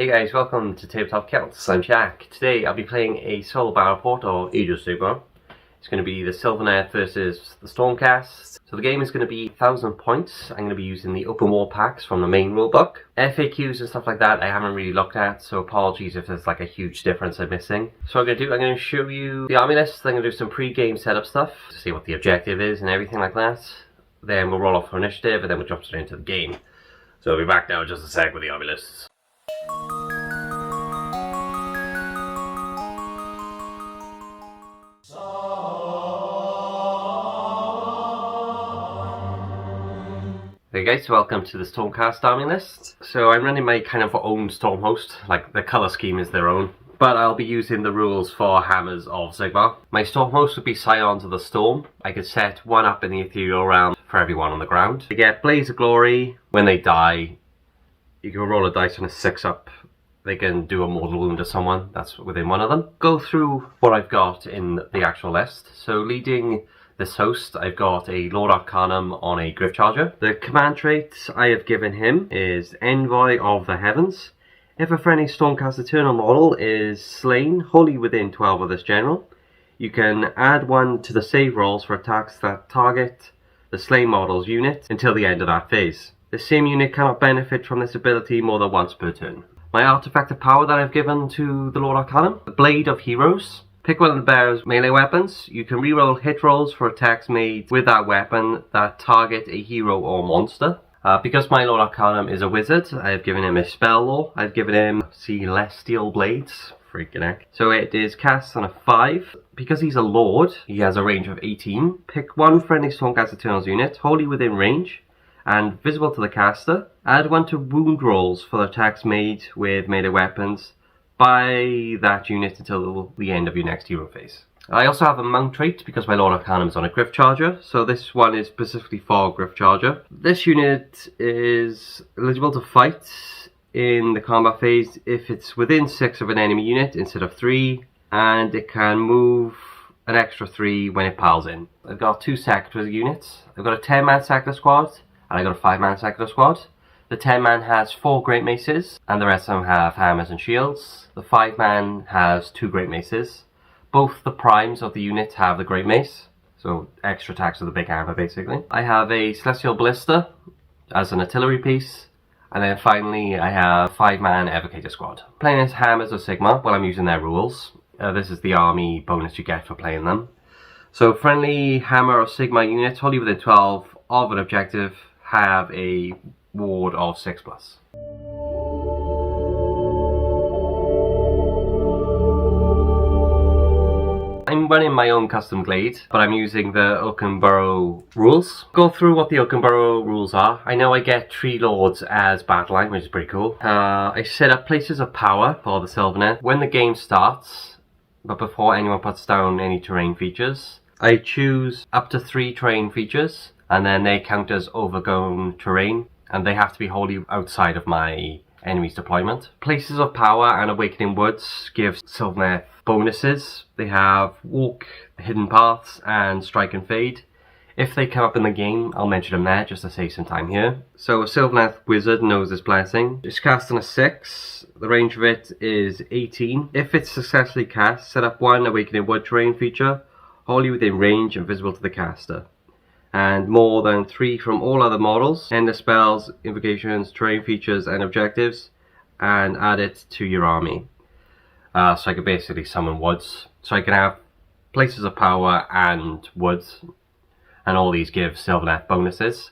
Hey guys, welcome to Tabletop Celts. I'm Jack. Today I'll be playing a solo battle report of Age of Sigmar. It's going to be the Sylvaneth versus the Stormcast. So the game is going to be 1,000 points. I'm going to be using the open war packs from the main rulebook. FAQs and stuff like that I haven't really looked at, so apologies if there's like a huge difference I'm missing. So what I'm going to show you the army list. I'm going to do some pre-game setup stuff to see what the objective is and everything like that. Then we'll roll off for initiative and then we'll jump straight into the game. So I'll be back now in just a sec with the army lists. Hey guys, welcome to the Stormcast army list. So I'm running my kind of own storm host, like the colour scheme is their own. But I'll be using the rules for Hammers of Sigmar. My storm host would be Scions of the Storm. I could set one up in the ethereal realm for everyone on the ground. They get Blaze of Glory. When they die, you can roll a dice on a 6-up. They can do a mortal wound to someone. That's within one of them. Go through what I've got in the actual list. So leading this host, I've got a Lord-Arcanum on a Gryph-charger. The command trait I have given him is Envoy of the Heavens. If a friendly Stormcast Eternal model is slain wholly within 12 of this general, you can add 1 to the save rolls for attacks that target the slain model's unit until the end of that phase. The same unit cannot benefit from this ability more than once per turn. My artifact of power that I've given to the Lord-Arcanum, the Blade of Heroes. Pick one of the bearer's melee weapons. You can reroll hit rolls for attacks made with that weapon that target a hero or monster. Because my Lord-Arcanum is a wizard, I have given him a spell lore. I've given him Celestial Blades. Freaking heck. So it is cast on a 5. Because he's a lord, he has a range of 18. Pick one friendly Stormcast Eternals unit, wholly within range, and visible to the caster. Add 1 to wound rolls for attacks made with melee weapons by that unit until the end of your next hero phase. I also have a mount trait because my Lord-Arcanum is on a Gryph-charger, so this one is specifically for Gryph-charger. This unit is eligible to fight in the combat phase if it's within 6 of an enemy unit instead of 3, and it can move an extra 3 when it piles in. I've got 2 Sequitor units. I've got a 10-man Sequitor squad, and I've got a 5-man Sequitor squad. The 10-man has 4 Greatmaces, and the rest of them have hammers and shields. The 5-man has 2 Greatmaces. Both the primes of the unit have the Greatmace, so extra attacks with the big hammer basically. I have a Celestar Ballista as an artillery piece, and then finally I have 5-man Evocator squad. Playing as Hammers of Sigmar, well, I'm using their rules. This is the army bonus you get for playing them. So friendly Hammer of Sigmar units, wholly within 12 of an objective, have a ward of 6+. I'm running my own custom glade, but I'm using the Oakenborough rules. Go through what the Oakenborough rules are. I know I get 3 lords as Battleline, which is pretty cool. I set up places of power for the Sylvaneth. When the game starts, but before anyone puts down any terrain features, I choose up to 3 terrain features, and then they count as overgrown terrain, and they have to be wholly outside of my enemy's deployment. Places of Power and Awakening Woods give Sylvaneth bonuses. They have Walk, Hidden Paths, and Strike and Fade. If they come up in the game, I'll mention them there just to save some time here. So a Sylvaneth Wizard knows this blessing. It's cast on a 6. The range of it is 18. If it's successfully cast, set up 1 Awakening Wood terrain feature, wholly within range and visible to the caster. And more than 3 from all other models. End the spells, invocations, terrain features, and objectives, and add it to your army. So I can basically summon woods. So I can have places of power and woods, and all these give Sylvaneth bonuses.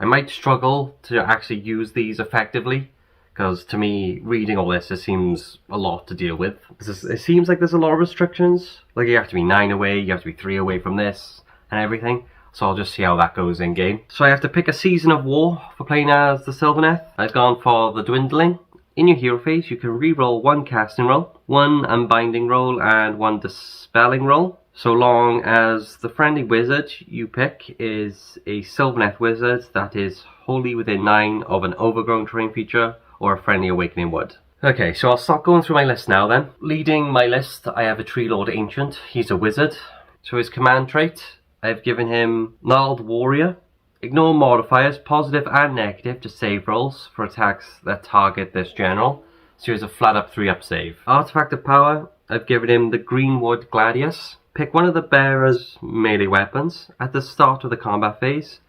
I might struggle to actually use these effectively, because to me, reading all this, it seems a lot to deal with. It seems like there's a lot of restrictions. Like you have to be 9 away, you have to be 3 away from this, and everything. So I'll just see how that goes in game. So I have to pick a season of war for playing as the Sylvaneth. I've gone for the Dwindling. In your hero phase, you can reroll 1 casting roll, 1 unbinding roll, and 1 dispelling roll. So long as the friendly wizard you pick is a Sylvaneth wizard that is wholly within 9 of an overgrown terrain feature or a friendly Awakening Wood. Okay, so I'll start going through my list now then. Leading my list, I have a Tree Lord Ancient. He's a wizard. So his command trait, I've given him Gnarled Warrior. Ignore modifiers, positive and negative, to save rolls for attacks that target this general. So he has a flat up 3-up save. Artifact of power, I've given him the Greenwood Gladius. Pick one of the bearer's melee weapons. At the start of the combat phase,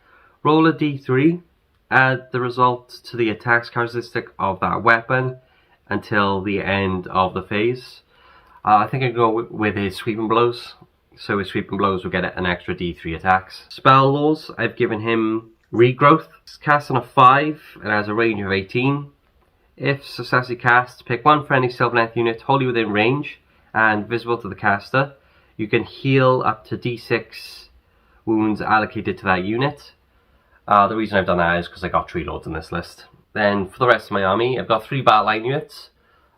roll a d3, add the result to the attack characteristic of that weapon until the end of the phase. I think I go with his sweeping blows. So his sweeping blows will get an extra d3 attacks. Spell laws, I've given him Regrowth. It's cast on a 5 and has a range of 18. If successfully cast, pick one friendly Sylvaneth unit wholly within range and visible to the caster. You can heal up to d6 wounds allocated to that unit. The reason I've done that is because I got tree lords in this list. Then for the rest of my army, I've got 3 Battleline units.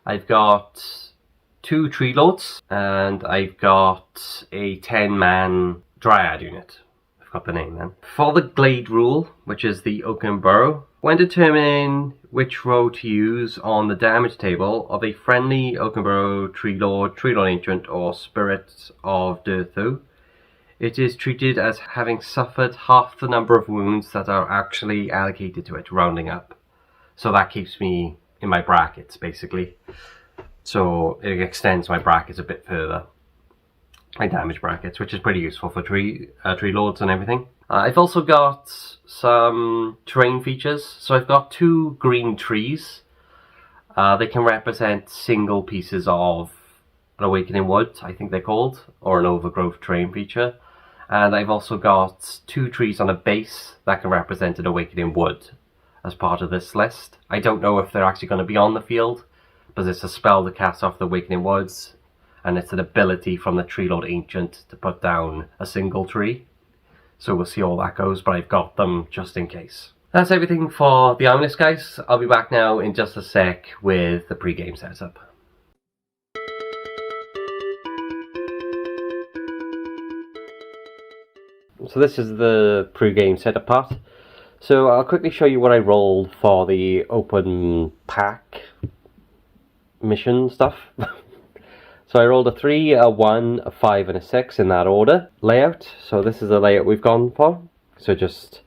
I've got 2 tree lords, and I've got a 10-man Dryad unit. I've got the name then. For the Glade rule, which is the Oaken Burrow, when determining which row to use on the damage table of a friendly Oaken Burrow, Tree Lord Ancient, or Spirit of Dirthu, it is treated as having suffered half the number of wounds that are actually allocated to it, rounding up. So that keeps me in my brackets, basically. So it extends my brackets a bit further. My damage brackets, which is pretty useful for tree lords and everything. I've also got some terrain features. So I've got 2 green trees. They can represent single pieces of an awakening wood, I think they're called, or an overgrowth terrain feature. And I've also got 2 trees on a base that can represent an awakening wood as part of this list. I don't know if they're actually going to be on the field, because it's a spell to cast off the awakening woods, and it's an ability from the Tree Lord Ancient to put down a single tree. So we'll see how that goes, but I've got them just in case. That's everything for the army list, guys. I'll be back now in just a sec with the pre-game setup. So this is the pre-game setup part. So I'll quickly show you what I rolled for the open pack mission stuff. So I rolled a 3, a 1, a 5 and a 6 in that order. Layout, so this is the layout we've gone for. So just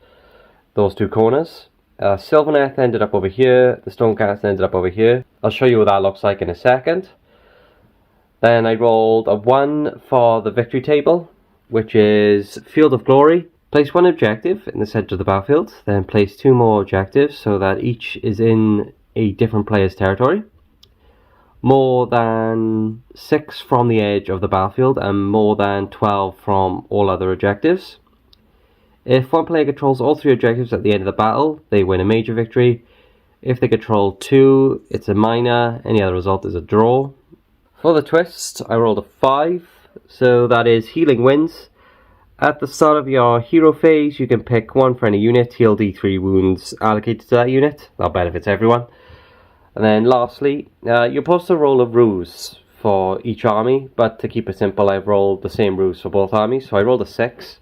those 2 corners. Sylvaneth ended up over here, the Stormcast ended up over here. I'll show you what that looks like in a second. Then I rolled a 1 for the victory table, which is Field of Glory. Place 1 objective in the center of the battlefield, then place 2 more objectives so that each is in a different player's territory. More than 6 from the edge of the battlefield and more than 12 from all other objectives. If one player controls all 3 objectives at the end of the battle, they win a major victory. If they control 2, it's a minor. Any other result is a draw. For the twist, I rolled a 5, so that is healing wins. At the start of your hero phase, you can pick one friendly unit, heal d3 wounds allocated to that unit. That benefits everyone. And then lastly, you're supposed to roll a ruse for each army, but to keep it simple, I've rolled the same ruse for both armies. So I rolled a 6.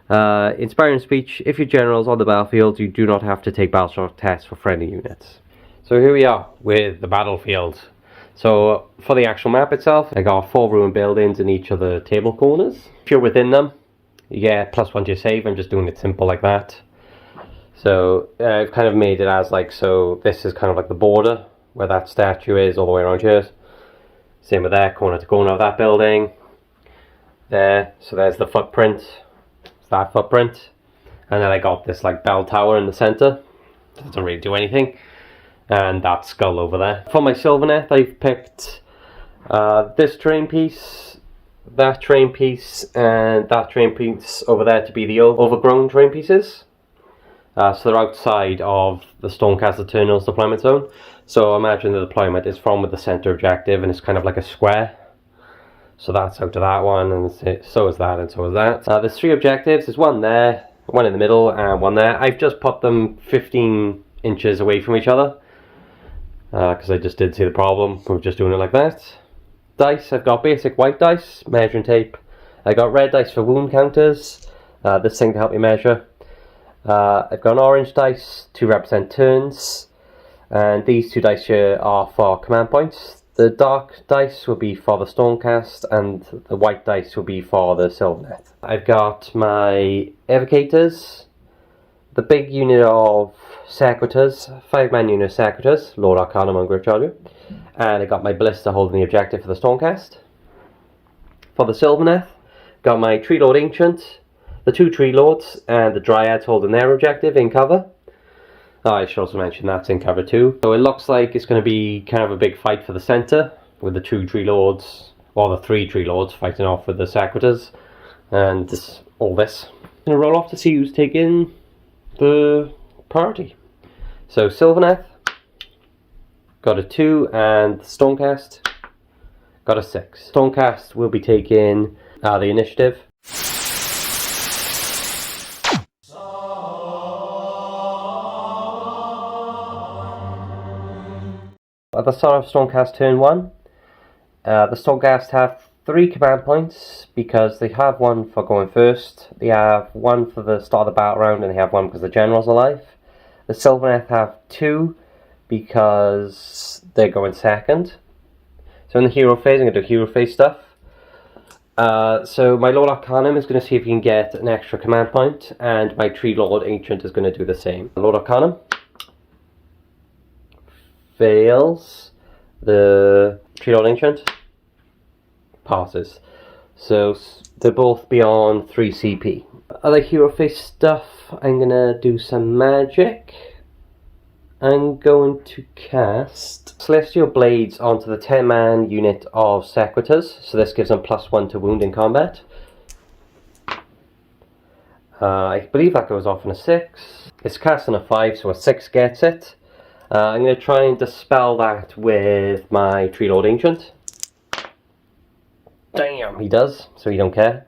Inspiring speech, if your general's on the battlefield, you do not have to take battleshock tests for friendly units. So here we are with the battlefield. So for the actual map itself, I got 4 ruined buildings in each of the table corners. If you're within them, you get +1 to your save. I'm just doing it simple like that. So I've kind of made it as like, so this is kind of like the border where that statue is all the way around here. Same with that, corner to corner of that building. There, so there's the footprint. It's that footprint. And then I got this like bell tower in the center. Doesn't really do anything. And that skull over there. For my Sylvaneth, I've picked this terrain piece, that terrain piece, and that terrain piece over there to be the overgrown terrain pieces. So they're outside of the Stormcast Eternal's deployment zone. So imagine the deployment is from with the center objective, and it's kind of like a square. So that's out to that one, and so is that, and so is that. There's 3 objectives. There's one there, one in the middle, and one there. I've just put them 15 inches away from each other, because I just did see the problem with just doing it like that. Dice, I've got basic white dice, measuring tape. I got red dice for wound counters, this thing to help me measure. I've got an orange dice to represent turns, and these 2 dice here are for command points. The dark dice will be for the Stormcast, and the white dice will be for the Sylvaneth. I've got my Evocators, the big unit of Sequitors, 5-man unit of Sequitors, Lord-Arcanum and Gryph-charger. And I got my Ballista holding the objective for the Stormcast. For the Sylvaneth, got my Tree Lord Ancient, the 2 Tree Lords, and the Dryads holding their objective in cover. Oh, I should also mention that's in cover too. So it looks like it's going to be kind of a big fight for the centre, with the 2 Tree Lords, or the 3 Tree Lords fighting off with the Sequitors, and all this. I'm going to roll off to see who's taking the party. So Sylvaneth got a 2, and Stormcast got a 6. Stormcast will be taking the initiative. At the start of Stormcast turn 1, the Stormcast have 3 command points because they have 1 for going first, they have 1 for the start of the battle round, and they have 1 because the general's alive. The Sylvaneth have 2 because they're going second. So in the hero phase, I'm going to do hero phase stuff. So my Lord-Arcanum is going to see if he can get an extra command point, and my Tree Lord Ancient is going to do the same. Lord-Arcanum fails. The Tree Lord Ancient passes. So they're both beyond 3 CP. Other hero phase stuff, I'm going to do some magic. I'm going to cast Celestial Blades onto the 10-man unit of Sequitors, so this gives them +1 to wound in combat. I believe that goes off on a 6. It's cast on a 5, so a 6 gets it. I'm going to try and dispel that with my Tree Lord Ancient. Damn, he does, so he don't care.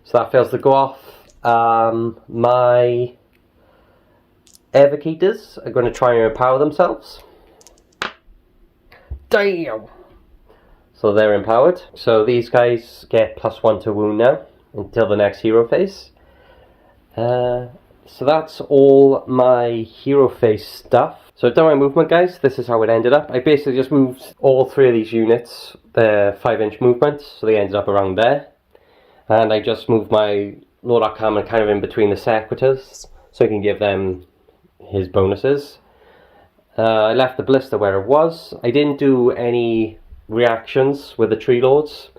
So that fails to go off. My Evocators are going to try and empower themselves. Damn! So they're empowered. So these guys get +1 to wound now until the next hero phase. So that's all my hero phase stuff. So I've done my movement, guys. This is how it ended up. I basically just moved all 3 of these units, their 5-inch movement, so they ended up around there. And I just moved my Lord-Arcanum kind of in between the Sequitors, so I can give them his bonuses. I left the Ballista where it was. I didn't do any reactions with the Tree Lords.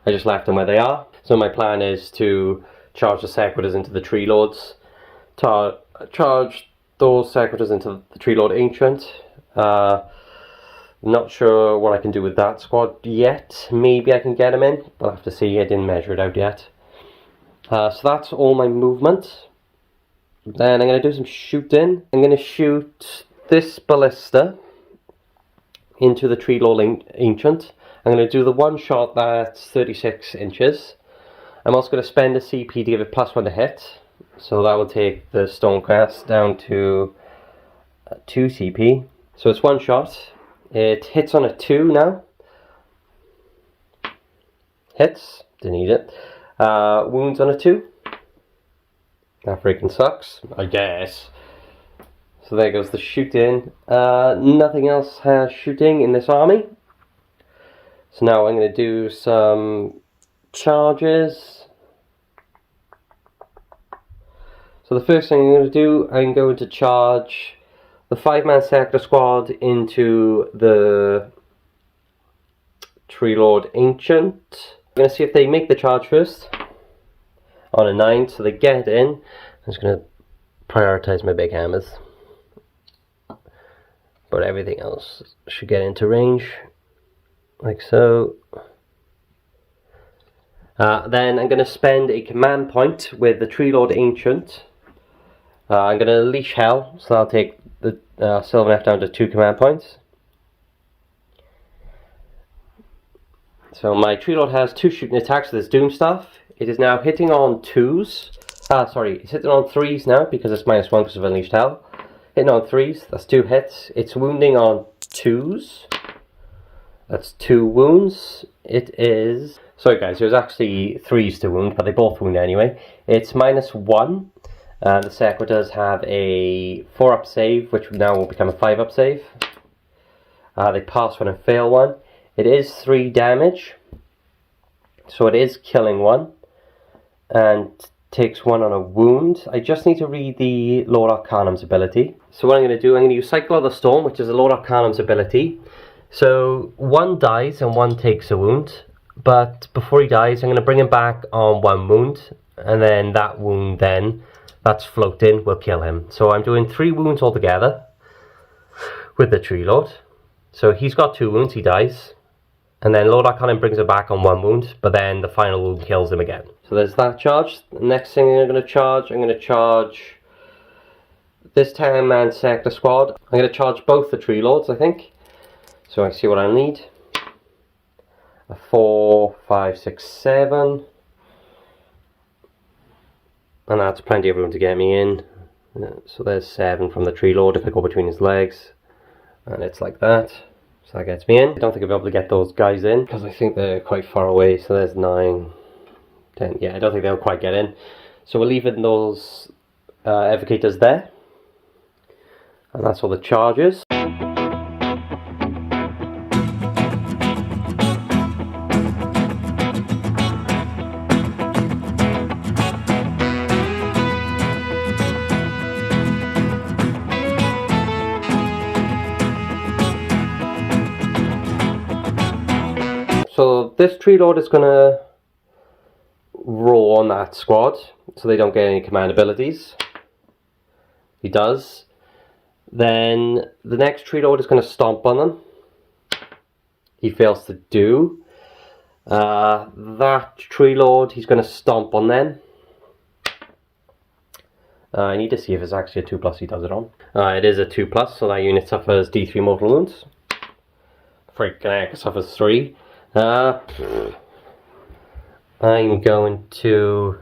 I just left them where they are. So my plan is to charge the Sequitors into the Tree Lords, charge those Sequitors into the Tree Lord Ancient. Not sure what I can do with that squad yet. Maybe I can get them in, but I'll have to see. I didn't measure it out yet. So that's all my movement. Then I'm going to do some shooting. I'm going to shoot this Ballista into the Tree Lord Ancient. I'm going to do the one shot that's 36 inches. I'm also going to spend a CP to give it +1 to hit. So that will take the Stormcast down to 2 CP. So it's one shot. It hits on a 2 now. Hits. Didn't need it. Wounds on a 2. That freaking sucks, I guess. So there goes the shooting. Nothing else has shooting in this army. So now I'm going to do some charges. So the first thing I'm going to do, I'm going to charge the 5-man Sequitor squad into the Tree Lord Ancient. I'm going to see if they make the charge first. On a 9, so they get in. I'm just going to prioritize my big hammers. But everything else should get into range. Like so. Then I'm going to spend a command point with the Tree Lord Ancient. I'm going to leash hell, so that'll take the Sylvaneth down to 2 command points. So my Tree Lord has 2 shooting attacks with his Doom Staff. It is now hitting on 2s. It's hitting on 3s now because it's -1 because of Unleashed Hell. Hitting on 3s, that's 2 hits. It's wounding on 2s. That's 2 wounds. It is... Sorry guys, it was actually 3s to wound, but they both wound anyway. It's -1. The Sequitors have a 4-up save, which now will become a 5-up save. They pass 1 and fail 1. It is 3 damage. So it is killing 1. And takes 1 on a wound. I just need to read the Lord-Arcanum's ability. So what I'm going to do, I'm going to use Cycle of the Storm, which is a Lord-Arcanum's ability. So 1 dies and 1 takes a wound. But before he dies, I'm going to bring him back on 1 wound. And then that wound then, that's floating, will kill him. So I'm doing 3 wounds altogether with the Tree Lord. So he's got 2 wounds, he dies. And then Lord-Arcanum brings him back on 1 wound, but then the final wound kills him again. So there's that charge. The next thing I'm going to charge this 10-man sector squad. I'm going to charge both the Tree Lords, I think. So I see what I need. A 4, 5, 6, 7. And that's plenty of room to get me in. So there's 7 from the Tree Lord if I go between his legs. And it's like that. So that gets me in. I don't think I'll be able to get those guys in because I think they're quite far away. So there's 9, 10. Yeah, I don't think they'll quite get in. So we're leaving those Evocators there. And that's all the charges. So this Tree Lord is going to roar on that squad, so they don't get any command abilities. He does. Then the next Tree Lord is going to stomp on them. He fails to do. That Tree Lord, he's going to stomp on them. I need to see if it's actually a 2+ he does it on. It is a 2+, so that unit suffers D3 mortal wounds. Freaking heck, suffers 3. I'm going to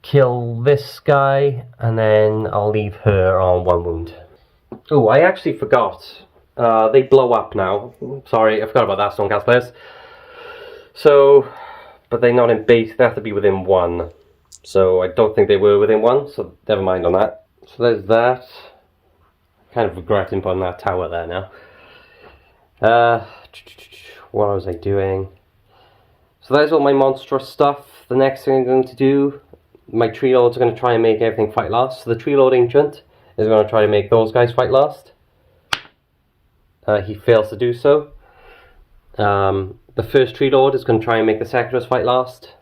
kill this guy and then I'll leave her on 1 wound. Oh, I actually forgot. They blow up now. Sorry, I forgot about that, Stormcast players. So, but they're not in base, they have to be within 1. So I don't think they were within 1, so never mind on that. So there's that. Kind of regretting putting that tower there now. What was I doing? So there's all my monstrous stuff. The next thing I'm going to do, my Tree Lords are going to try and make everything fight last. So the Tree Lord Ancient is going to try to make those guys fight last. He fails to do so. The first Tree Lord is going to try and make the Sequitors fight last.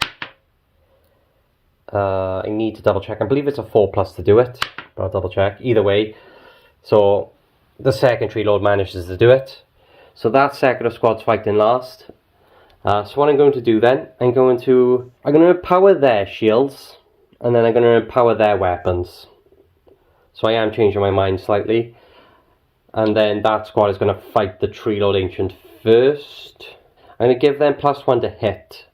I need to double check. I believe it's a 4+ to do it, but I'll double check. Either way, so the second Tree Lord manages to do it. So that Sequitor squad's fighting last. So what I'm going to do then, I'm going to empower their shields, and then I'm going to empower their weapons. So I am changing my mind slightly. And then that squad is going to fight the Tree Lord Ancient first. I'm going to give them +1 to hit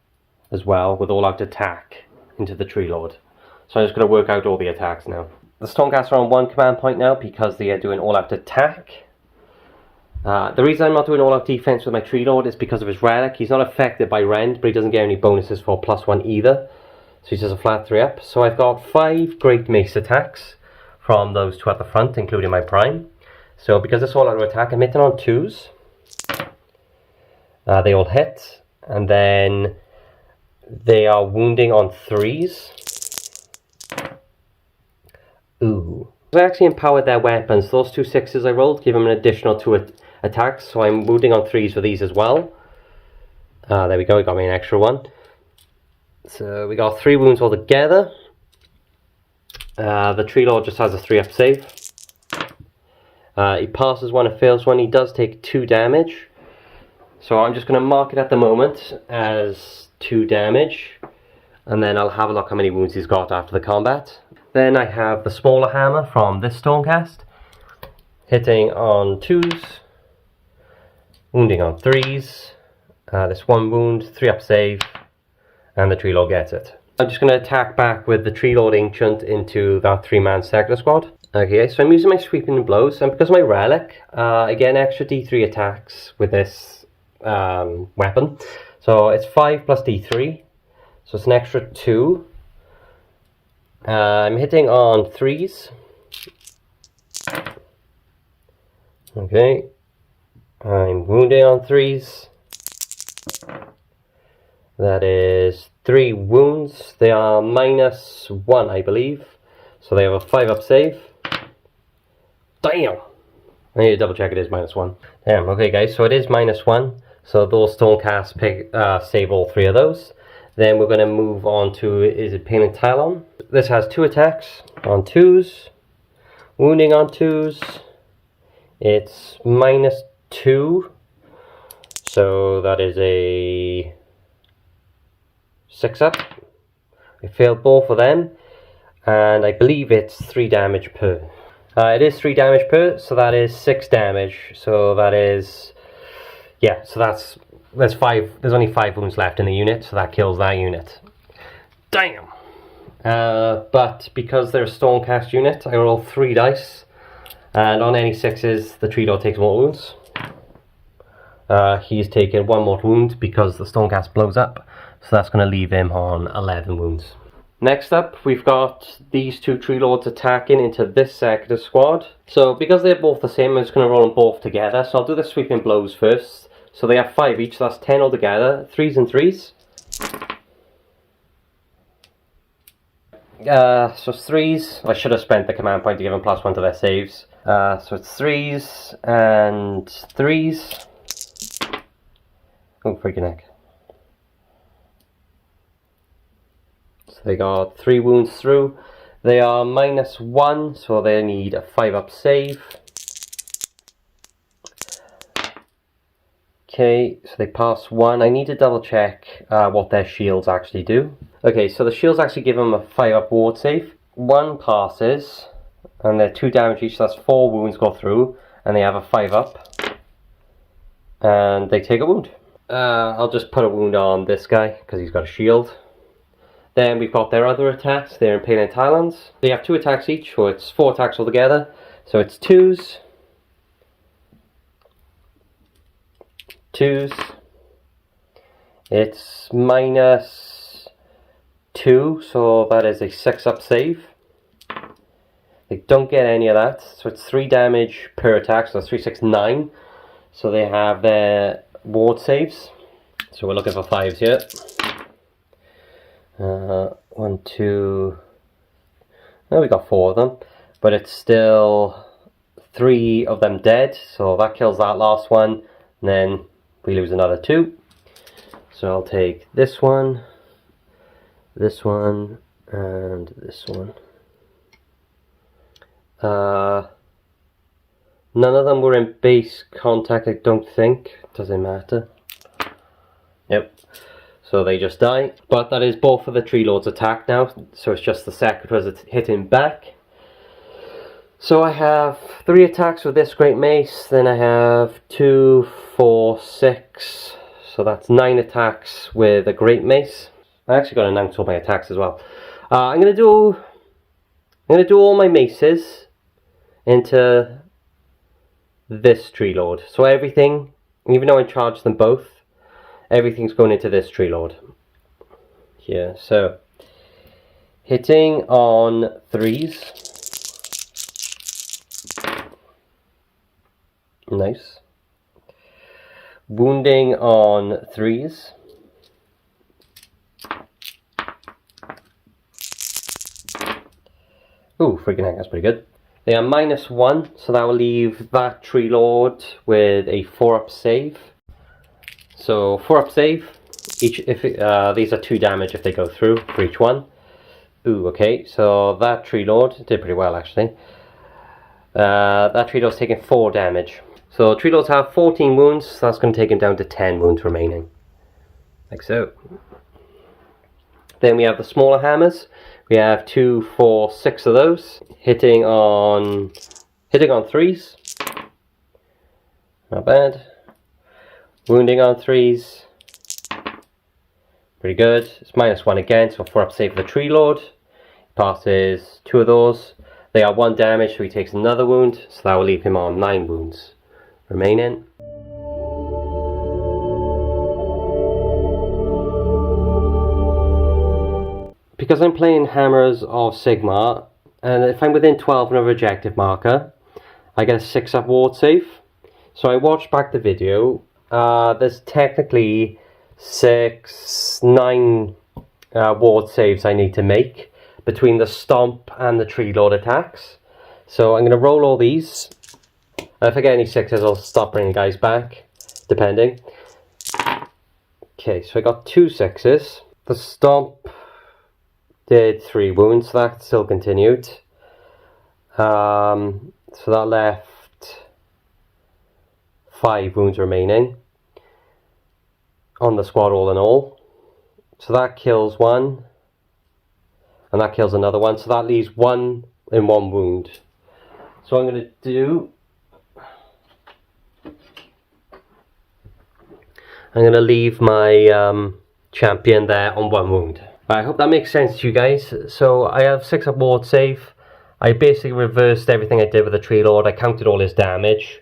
as well, with all out attack into the Tree Lord. So I'm just going to work out all the attacks now. The Stormcast are on 1 command point now because they are doing all out attack. The reason I'm not doing all-out defense with my Tree Lord is because of his relic. He's not affected by rend, but he doesn't get any bonuses for +1 either. So he's just a flat 3-up. So I've got 5 Greatmace attacks from those 2 at the front, including my Prime. So because it's all-out attack, I'm hitting on 2s. They all hit. And then they are wounding on 3s. Ooh. I actually empowered their weapons. Those 2 6s I rolled give them an additional 2 attacks, so I'm wounding on 3s for these as well. There we go, it got me an extra 1. So we got 3 wounds altogether. The Tree Lord just has a 3-up save. He passes 1 and fails 1. He does take 2 damage. So I'm just going to mark it at the moment as 2 damage. And then I'll have a look how many wounds he's got after the combat. Then I have the smaller hammer from this Stormcast. Hitting on 2s. Wounding on 3s. This 1 wound, 3-up save. And the Tree Lord gets it. I'm just going to attack back with the Tree Lord Ancient into that 3-man Sequitor squad. Okay, so I'm using my sweeping blows. And because of my relic, I get an extra D3 attacks with this weapon. So it's 5 plus D3. So it's an extra 2. I'm hitting on 3s. Okay. I'm wounding on 3s. That is 3 wounds. They are -1, I believe. So they have a 5-up save. Damn! I need to double check it is -1. Damn, okay guys, so it is -1. So those Stormcast save all 3 of those. Then we're going to move on to, is it Pain and Talon? This has 2 attacks on 2s. Wounding on 2s. It's -2. So that is a 6-up. We failed both of them. And I believe it's 3 damage per. It is 3 damage per, so that is 6 damage. So that is, yeah, so there's only 5 wounds left in the unit, so that kills that unit. Damn! But because they're a Stormcast unit, I roll 3 dice. And on any 6s, the Tree Lord takes more wounds. He's taken 1 more wound because the Stormcast blows up. So that's going to leave him on 11 wounds. Next up, we've got these 2 Tree Lords attacking into this Sequitor squad. So because they're both the same, I'm just going to roll them both together. So I'll do the sweeping blows first. So they have 5 each, so that's 10 altogether. 3s and 3s. So it's 3s. I should have spent the command point to give them +1 to their saves. So it's 3s and 3s. Oh, freaking heck. So they got 3 wounds through. They are -1, so they need a 5-up save. Okay, so they pass 1. I need to double check what their shields actually do. Okay, so the shields actually give them a 5-up ward save. 1 passes, and they're 2 damage each, so that's 4 wounds go through, and they have a 5-up. And they take a wound. I'll just put a wound on this guy, because he's got a shield. Then we've got their other attacks. They're in Pain and Talons. They have 2 attacks each, so it's 4 attacks altogether. So it's 2s. 2s. It's -2, so that is a 6-up save. They don't get any of that, so it's 3 damage per attack, so that's 3, 6, 9. So they have their ward saves. So we're looking for 5s here. 1, 2. No, we got 4 of them, but it's still 3 of them dead, so that kills that last one, and then we lose another 2. So I'll take this one, and this one. None of them were in base contact, I don't think. Doesn't matter. Yep. So they just die. But that is both of the Tree Lords attack now. So it's just the Sequitors that's hitting back. So I have 3 attacks with this Greatmace. Then I have 2, 4, 6. So that's 9 attacks with a Greatmace. I actually got to announce all my attacks as well. I'm gonna do all my maces into this Tree Lord. So everything, even though I charged them both, everything's going into this Tree Lord. Here, so hitting on 3s. Nice. Wounding on 3s. Ooh, freaking heck, that's pretty good. They are -1, so that will leave that Tree Lord with a 4-up save. So 4-up save. These are 2 damage if they go through for each one. Ooh, okay, so that Tree Lord did pretty well actually. That Tree Lord's taking 4 damage. So Tree Lords have 14 wounds, so that's going to take him down to 10 wounds remaining. Like so. Then we have the smaller hammers. We have 2, 4, 6 of those. Hitting on 3s. Not bad. Wounding on 3s. Pretty good. It's -1 again, so 4-up save for the Tree Lord. Passes 2 of those. They are 1 damage, so he takes another wound. So that will leave him on 9 wounds remaining. Because I'm playing Hammers of Sigmar, and if I'm within 12 of an objective marker, I get a 6-up ward save. So I watched back the video. There's technically 6, 9 ward saves I need to make between the Stomp and the Tree Lord attacks. So I'm going to roll all these. If I get any 6s, I'll stop bringing guys back, depending. Okay, so I got 2 6s. The Stomp did 3 wounds, so that still continued. So that left 5 wounds remaining on the squad all in all. So that kills 1, and that kills another one, so that leaves 1 in 1 wound. So I'm going to do... I'm going to leave my champion there on 1 wound. I hope that makes sense to you guys. So I have 6 up ward save. I basically reversed everything I did with the Tree Lord. I counted all his damage.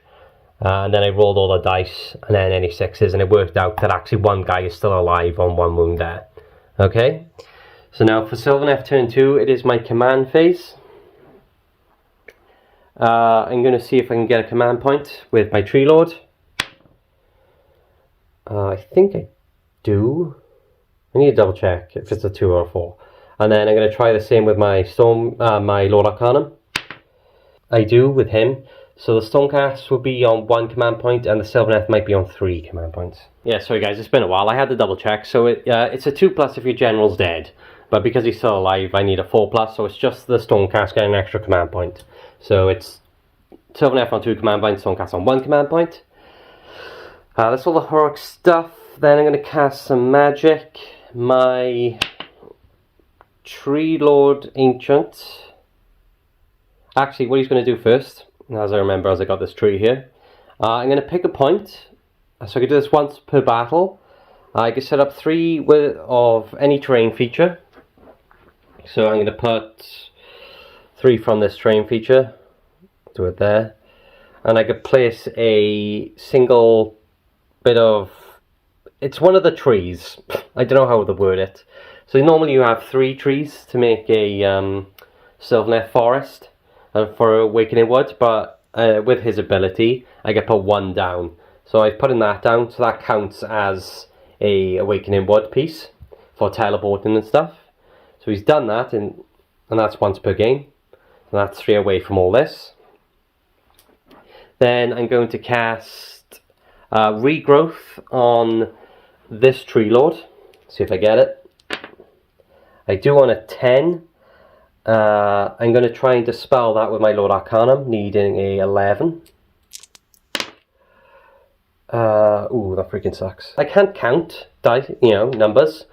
And then I rolled all the dice and then any 6s. And it worked out that actually 1 guy is still alive on 1 wound there. Okay. So now for Sylvaneth turn 2, it is my command phase. I'm going to see if I can get a command point with my Tree Lord. I think I do. I need to double check if it's a 2 or a 4. And then I'm going to try the same with my my Lord-Arcanum. I do with him. So the Stormcast will be on 1 command point and the Sylvaneth might be on 3 command points. Yeah, sorry guys, it's been a while. I had to double check. So it's a 2+ if your general's dead. But because he's still alive, I need a 4+. So it's just the Stormcast getting an extra command point. So it's Sylvaneth on 2 command points, Stormcast on 1 command point. That's all the heroic stuff. Then I'm going to cast some magic. My Tree Lord Ancient. Actually, what he's going to do first, as I remember as I got this tree here, I'm going to pick a point. So I can do this once per battle. I can set up 3 of any terrain feature. So I'm going to put 3 from this terrain feature. Do it there. And I could place a single bit of... It's one of the trees. I don't know how to word it. So normally you have 3 trees to make a Sylvaneth forest for Awakening Wood, but with his ability I can put 1 down. So I've put that down, so that counts as a Awakening Wood piece for teleporting and stuff. So he's done that, and that's once per game. So that's 3 away from all this. Then I'm going to cast Regrowth on this Tree Lord. See if I get it. I do on a 10. I'm going to try and dispel that with my Lord-Arcanum, needing a 11. Ooh, that freaking sucks. I can't count dice, numbers.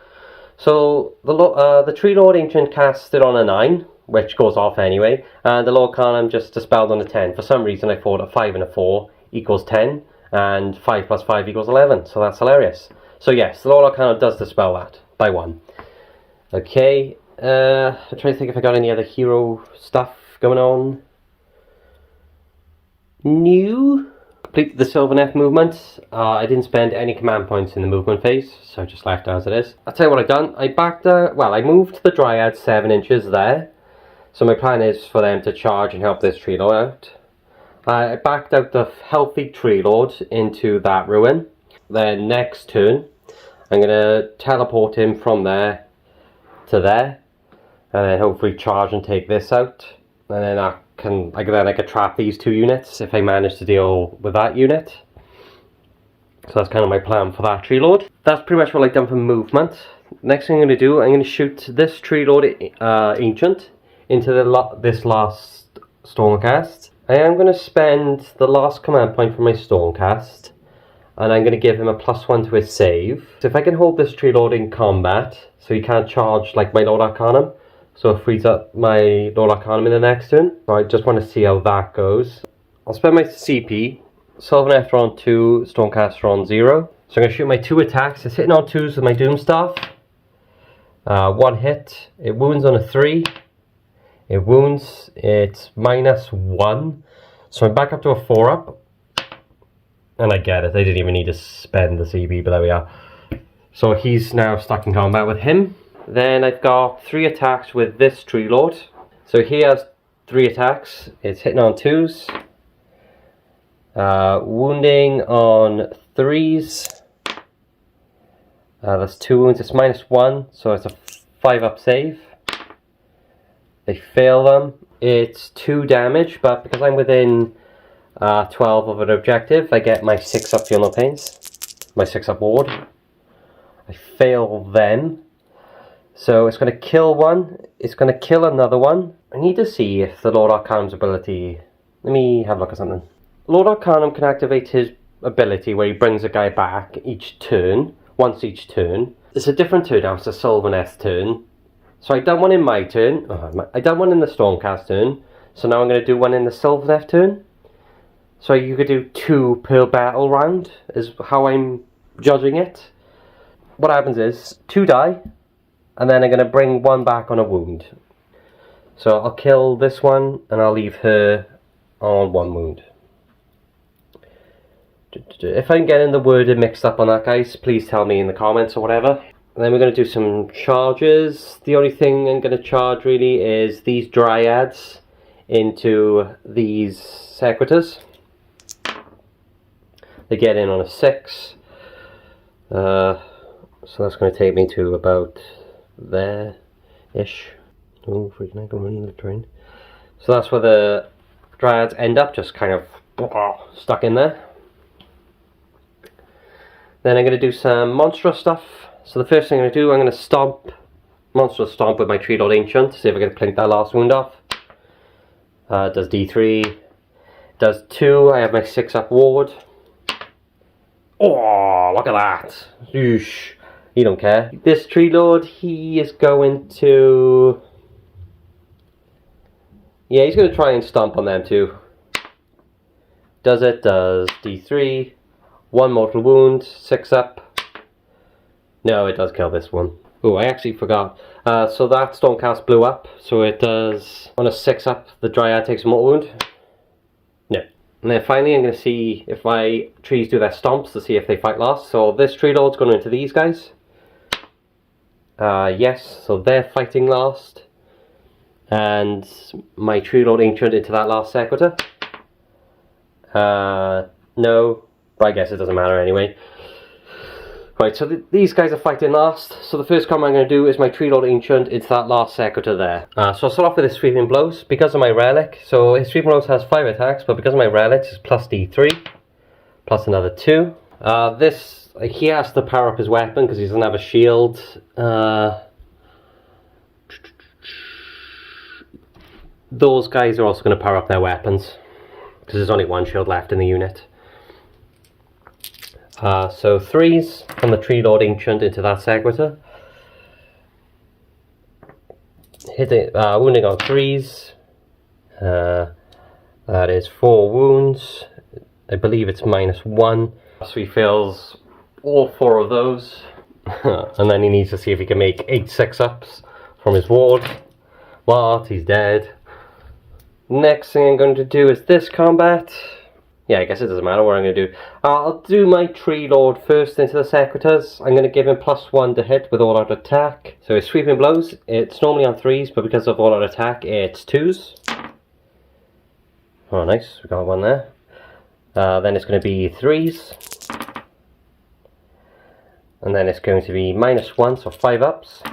So the Tree Lord Ancient cast it on a 9, which goes off anyway, and the Lord-Arcanum just dispelled on a 10. For some reason I thought a 5 and a 4 equals 10, and 5 plus 5 equals 11, so that's hilarious. So yes, the Lord-Arcanum does dispel that by 1. Okay, I'm trying to think if I got any other hero stuff going on. New. Complete the Sylvaneth movement. I didn't spend any command points in the movement phase, so I just left it as it is. I'll tell you what I've done. I moved the Dryad 7 inches there. So my plan is for them to charge and help this Tree Lord out. I backed out the healthy Tree Lord into that ruin. Then next turn, I'm going to teleport him from there to there. And then hopefully charge and take this out. And then I could trap these 2 units if I manage to deal with that unit. So that's kind of my plan for that Tree Lord. That's pretty much what I've done for movement. Next thing I'm going to do, I'm going to shoot this Tree Lord Ancient into this last Stormcast. I am going to spend the last command point for my Stormcast, and I'm going to give him a +1 to his save. So if I can hold this Tree Lord in combat, so he can't charge like my Lord-Arcanum, so it frees up my Lord-Arcanum in the next turn. So I just want to see how that goes. I'll spend my CP. Sylvaneth on 2, Stormcast on 0. So I'm going to shoot my 2 attacks. It's hitting on 2s with my Doomstaff. 1 hit. It wounds on a 3. It wounds. It's -1. So I'm back up to a 4 up. And I get it. I didn't even need to spend the CP, but there we are. So he's now stuck in combat with him. Then I've got 3 attacks with this Tree Lord. So he has 3 attacks. It's hitting on 2s. Wounding on 3s. That's 2 wounds. It's -1, so it's a 5-up save. They fail them. It's 2 damage, but because I'm within 12 of an objective, I get my 6-up Feel No Pains, my 6-up ward. I fail them. So it's going to kill one, it's going to kill another one. I need to see if the Lord-Arcanum's ability... Let me have a look at something. Lord-Arcanum can activate his ability where he brings a guy back each turn, once each turn. It's a different turn now, it's a Sylvaneth turn. So I done one in my turn, I done one in the Stormcast turn, so now I'm going to do one in the Sylvaneth turn. So you could do 2 per battle round, is how I'm judging it. What happens is, 2 die, and then I'm going to bring 1 back on a wound. So I'll kill this one, and I'll leave her on 1 wound. If I'm getting the wording mixed up on that, guys, please tell me in the comments or whatever. And then we're going to do some charges. The only thing I'm going to charge really is these Dryads into these Sequitors. They get in on a 6. So that's going to take me to about there-ish. Oh, freaking I can run in the train. So that's where the Dryads end up, just kind of stuck in there. Then I'm going to do some monstrous stuff. So the first thing I'm going to do, I'm going to stomp, monstrous stomp with my Tree Lord Ancient, see if I can plink that last wound off. It does D3, it does 2, I have my 6-up ward. Oh, look at that. Oosh. You don't care. This Tree Lord, he is going to... Yeah, he's going to try and stomp on them too. Does D3, 1 mortal wound, 6-up. No, it does kill this one. Oh, I actually forgot. So that Stormcast blew up. So it does, on a 6-up, the Dryad takes a mortal wound. No. And then finally I'm going to see if my trees do their stomps to see if they fight last. So this Tree Lord's going into these guys. Yes, so they're fighting last. And my Tree Lord Ancient into that last Sequitor. No, but I guess it doesn't matter anyway. Right, so these guys are fighting last. So the first combo I'm going to do is my Tree Lord Ancient into that last Sequitor there. So I'll start off with his Sweeping Blows. Because of my relic, so his Sweeping Blows has 5 attacks, but because of my relic, it's plus D3, plus another 2. He has to power up his weapon because he doesn't have a shield. Those guys are also going to power up their weapons because there's only 1 shield left in the unit. So 3s from the Tree Lord Ancient into that Sequitor. Hitting, wounding on 3s. That is 4 wounds. I believe it's -1. So he fails all 4 of those. And then he needs to see if he can make 8 6-ups from his ward. What? He's dead. Next thing I'm going to do is this combat. Yeah, I guess it doesn't matter what I'm going to do. I'll do my Tree Lord first into the Sequitors. I'm going to give him +1 to hit with all-out attack. So his Sweeping Blows, it's normally on 3s, but because of all-out attack, it's 2s. Oh, nice. We got one there. Then it's going to be 3s. And then it's going to be -1, so 5-ups.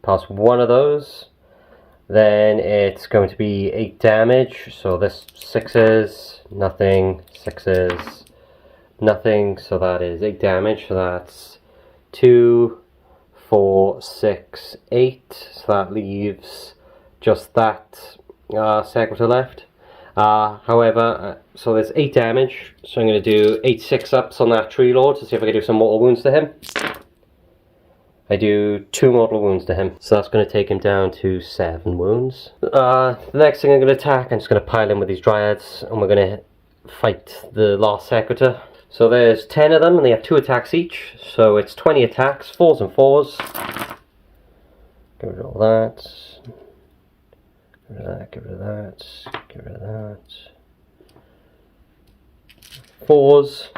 Pass 1 of those. Then it's going to be 8 damage, so this 6s, nothing, 6s, nothing, so that is 8 damage, so that's 2, 4, 6, 8, so that leaves just that Sequitor left. However, so there's 8 damage, so I'm going to do 8 6-ups on that Tree Lord to see if I can do some mortal wounds to him. I do 2 mortal wounds to him, so that's going to take him down to 7 wounds. The next thing I'm going to attack, I'm just going to pile in with these Dryads, and we're going to fight the last Sequitor. So there's 10 of them, and they have 2 attacks each, so it's 20 attacks, 4s and 4s. Get rid of all that. Get rid of that, get rid of that, get rid of that. 4s.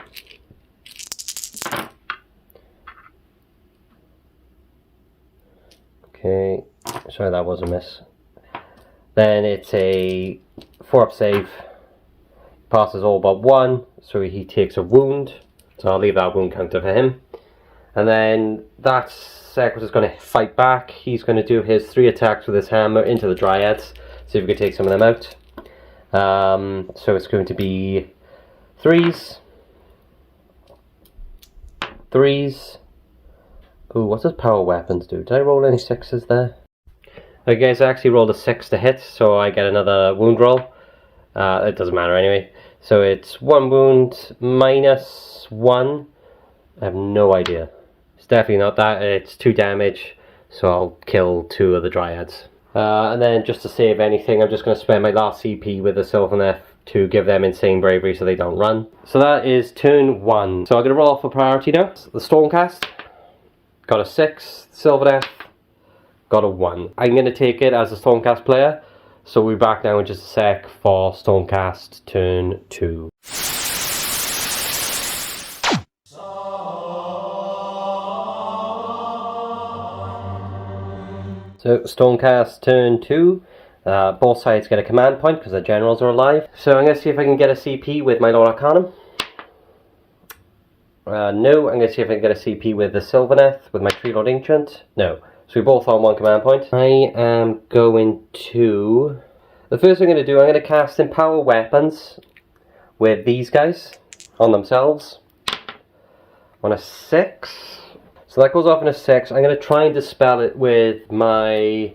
Okay, sorry that was a miss. Then it's a 4-up save. Passes all but 1, so he takes a wound. So I'll leave that wound counter for him. And then that's Sequitor's going to fight back. He's going to do his 3 attacks with his hammer into the Dryads. See if we can take some of them out. So it's going to be 3s. 3s. Ooh, what does power weapons do? Did I roll any 6s there? Okay guys, I actually rolled a 6 to hit, so I get another wound roll. It doesn't matter anyway. So it's 1 wound minus 1. I have no idea. It's definitely not that. It's 2 damage, so I'll kill 2 of the Dryads. And then just to save anything, I'm just going to spend my last CP with the Sylvaneth to give them insane bravery so they don't run. So that is turn 1. So I'm going to roll off for priority now. The Stormcast got a 6. Sylvaneth got a 1. I'm going to take it as a Stormcast player. So we'll be back now in just a sec for Stormcast turn 2. So Stormcast turn 2. Both sides get a command point because the generals are alive. So I'm going to see if I can get a CP with my Lord-Arcanum. No, I'm going to see if I can get a CP with the Sylvaneth, with my Tree Lord Ancient. No. So we both on 1 command point. I am going to... The first thing I'm going to do, I'm going to cast Empower Weapons with these guys on themselves. On a 6. So that goes off in a 6. I'm going to try and dispel it with my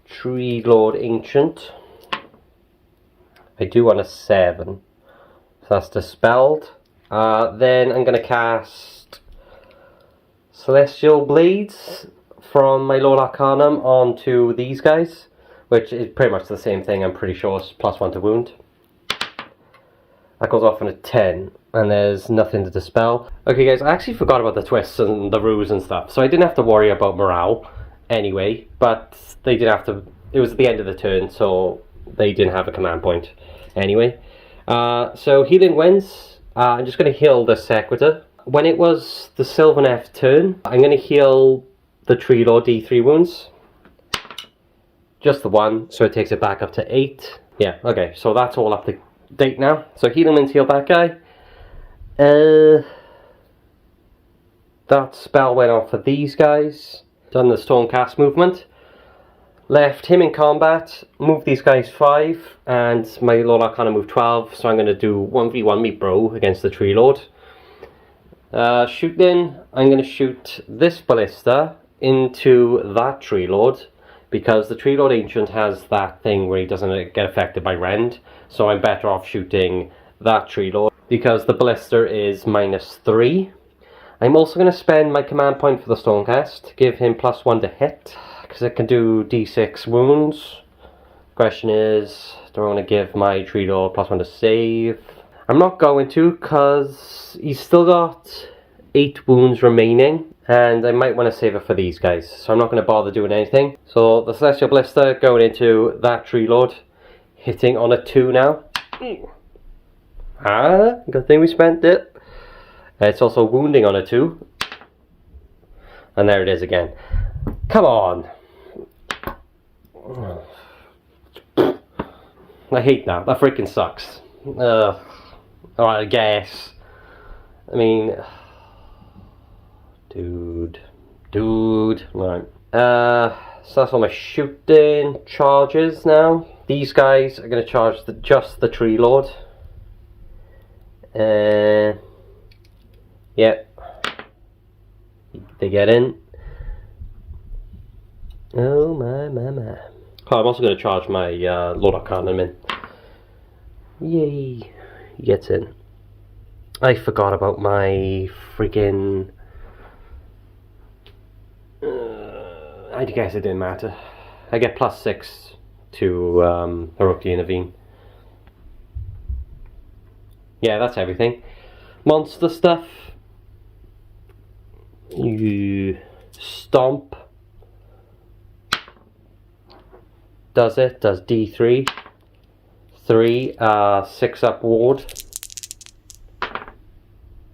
Tree Lord Ancient. I do on a 7. So that's dispelled. Then I'm going to cast Celestial Blades from my Lord-Arcanum onto these guys, which is pretty much the same thing, I'm pretty sure. It's +1 to wound. That goes off on a 10, and there's nothing to dispel. Okay guys, I actually forgot about the twists and the ruse and stuff, so I didn't have to worry about morale anyway, but they did have to... It was at the end of the turn, so they didn't have a command point anyway. So healing wins. I'm just going to heal the Sequitor. When it was the Sylvaneth turn, I'm going to heal the Tree Lord D3 wounds. Just the 1, so it takes it back up to 8. Yeah, okay, so that's all up to date now. So healing wins, heal that guy. That spell went off for these guys. Done the Stormcast movement. Left him in combat, moved these guys 5, and my Lord-Arcanum moved 12, so I'm going to do 1v1 meet bro against the Tree Lord. Shooting, I'm going to shoot this Ballista into that Tree Lord, because the Tree Lord Ancient has that thing where he doesn't get affected by rend, so I'm better off shooting that Tree Lord, because the Ballista is -3. I'm also going to spend my command point for the Stormcast to give him +1 to hit, because it can do d6 wounds. Question is, do I want to give my Tree Lord +1 to save? I'm not going to, because he's still got 8 wounds remaining, and I might want to save it for these guys, so I'm not going to bother doing anything. So the Celestial Ballista going into that Tree Lord, hitting on a 2 now. Good thing we spent it. It's also wounding on a 2. And there it is again. Come on! I hate that. That freaking sucks. Alright, I guess. I mean... Dude. Right. So that's all my shooting charges now. These guys are going to charge just the Tree Lord. Yep. They get in. Oh my. Oh, I'm also going to charge my Lord-Arcanum in. Yay. He gets in. I forgot about my freaking... I guess it didn't matter. I get +6 to Heroic Intervene. Yeah, that's everything. Monster stuff. You stomp. Does D3. 3, 6 up ward.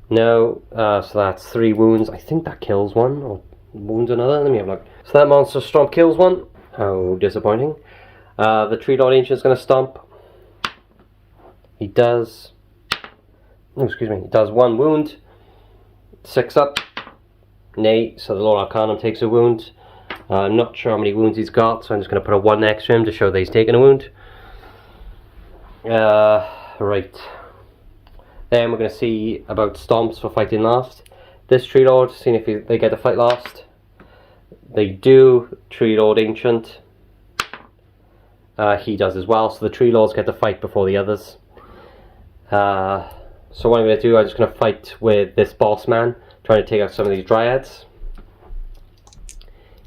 No, so that's 3 wounds. I think that kills 1, or wounds another. Let me have a look. So that monster stomp kills 1. How disappointing. The Tree Lord Ancient is going to stomp. He does... Oh, excuse me. He does 1 wound. 6 up. Nay, so the Lord-Arcanum takes a wound. I'm not sure how many wounds he's got, so I'm just going to put a 1 next to him to show that he's taken a wound. Right. Then we're going to see about Stomps for fighting last. This Tree Lord, seeing if they get to fight last. They do. Tree Lord Ancient. He does as well, so the Tree Lords get to fight before the others. So what I'm going to do, I'm just going to fight with this boss man, trying to take out some of these Dryads.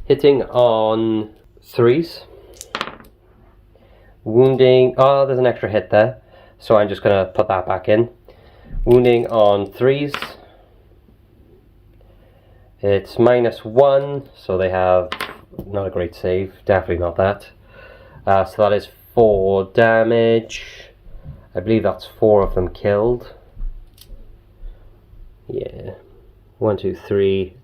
Hitting on 3s. Wounding, oh, there's an extra hit there, so I'm just going to put that back in. Wounding on 3s. It's -1, so they have not a great save, definitely not that. So that is 4 damage. I believe that's 4 of them killed. Yeah. 1, 2, 3,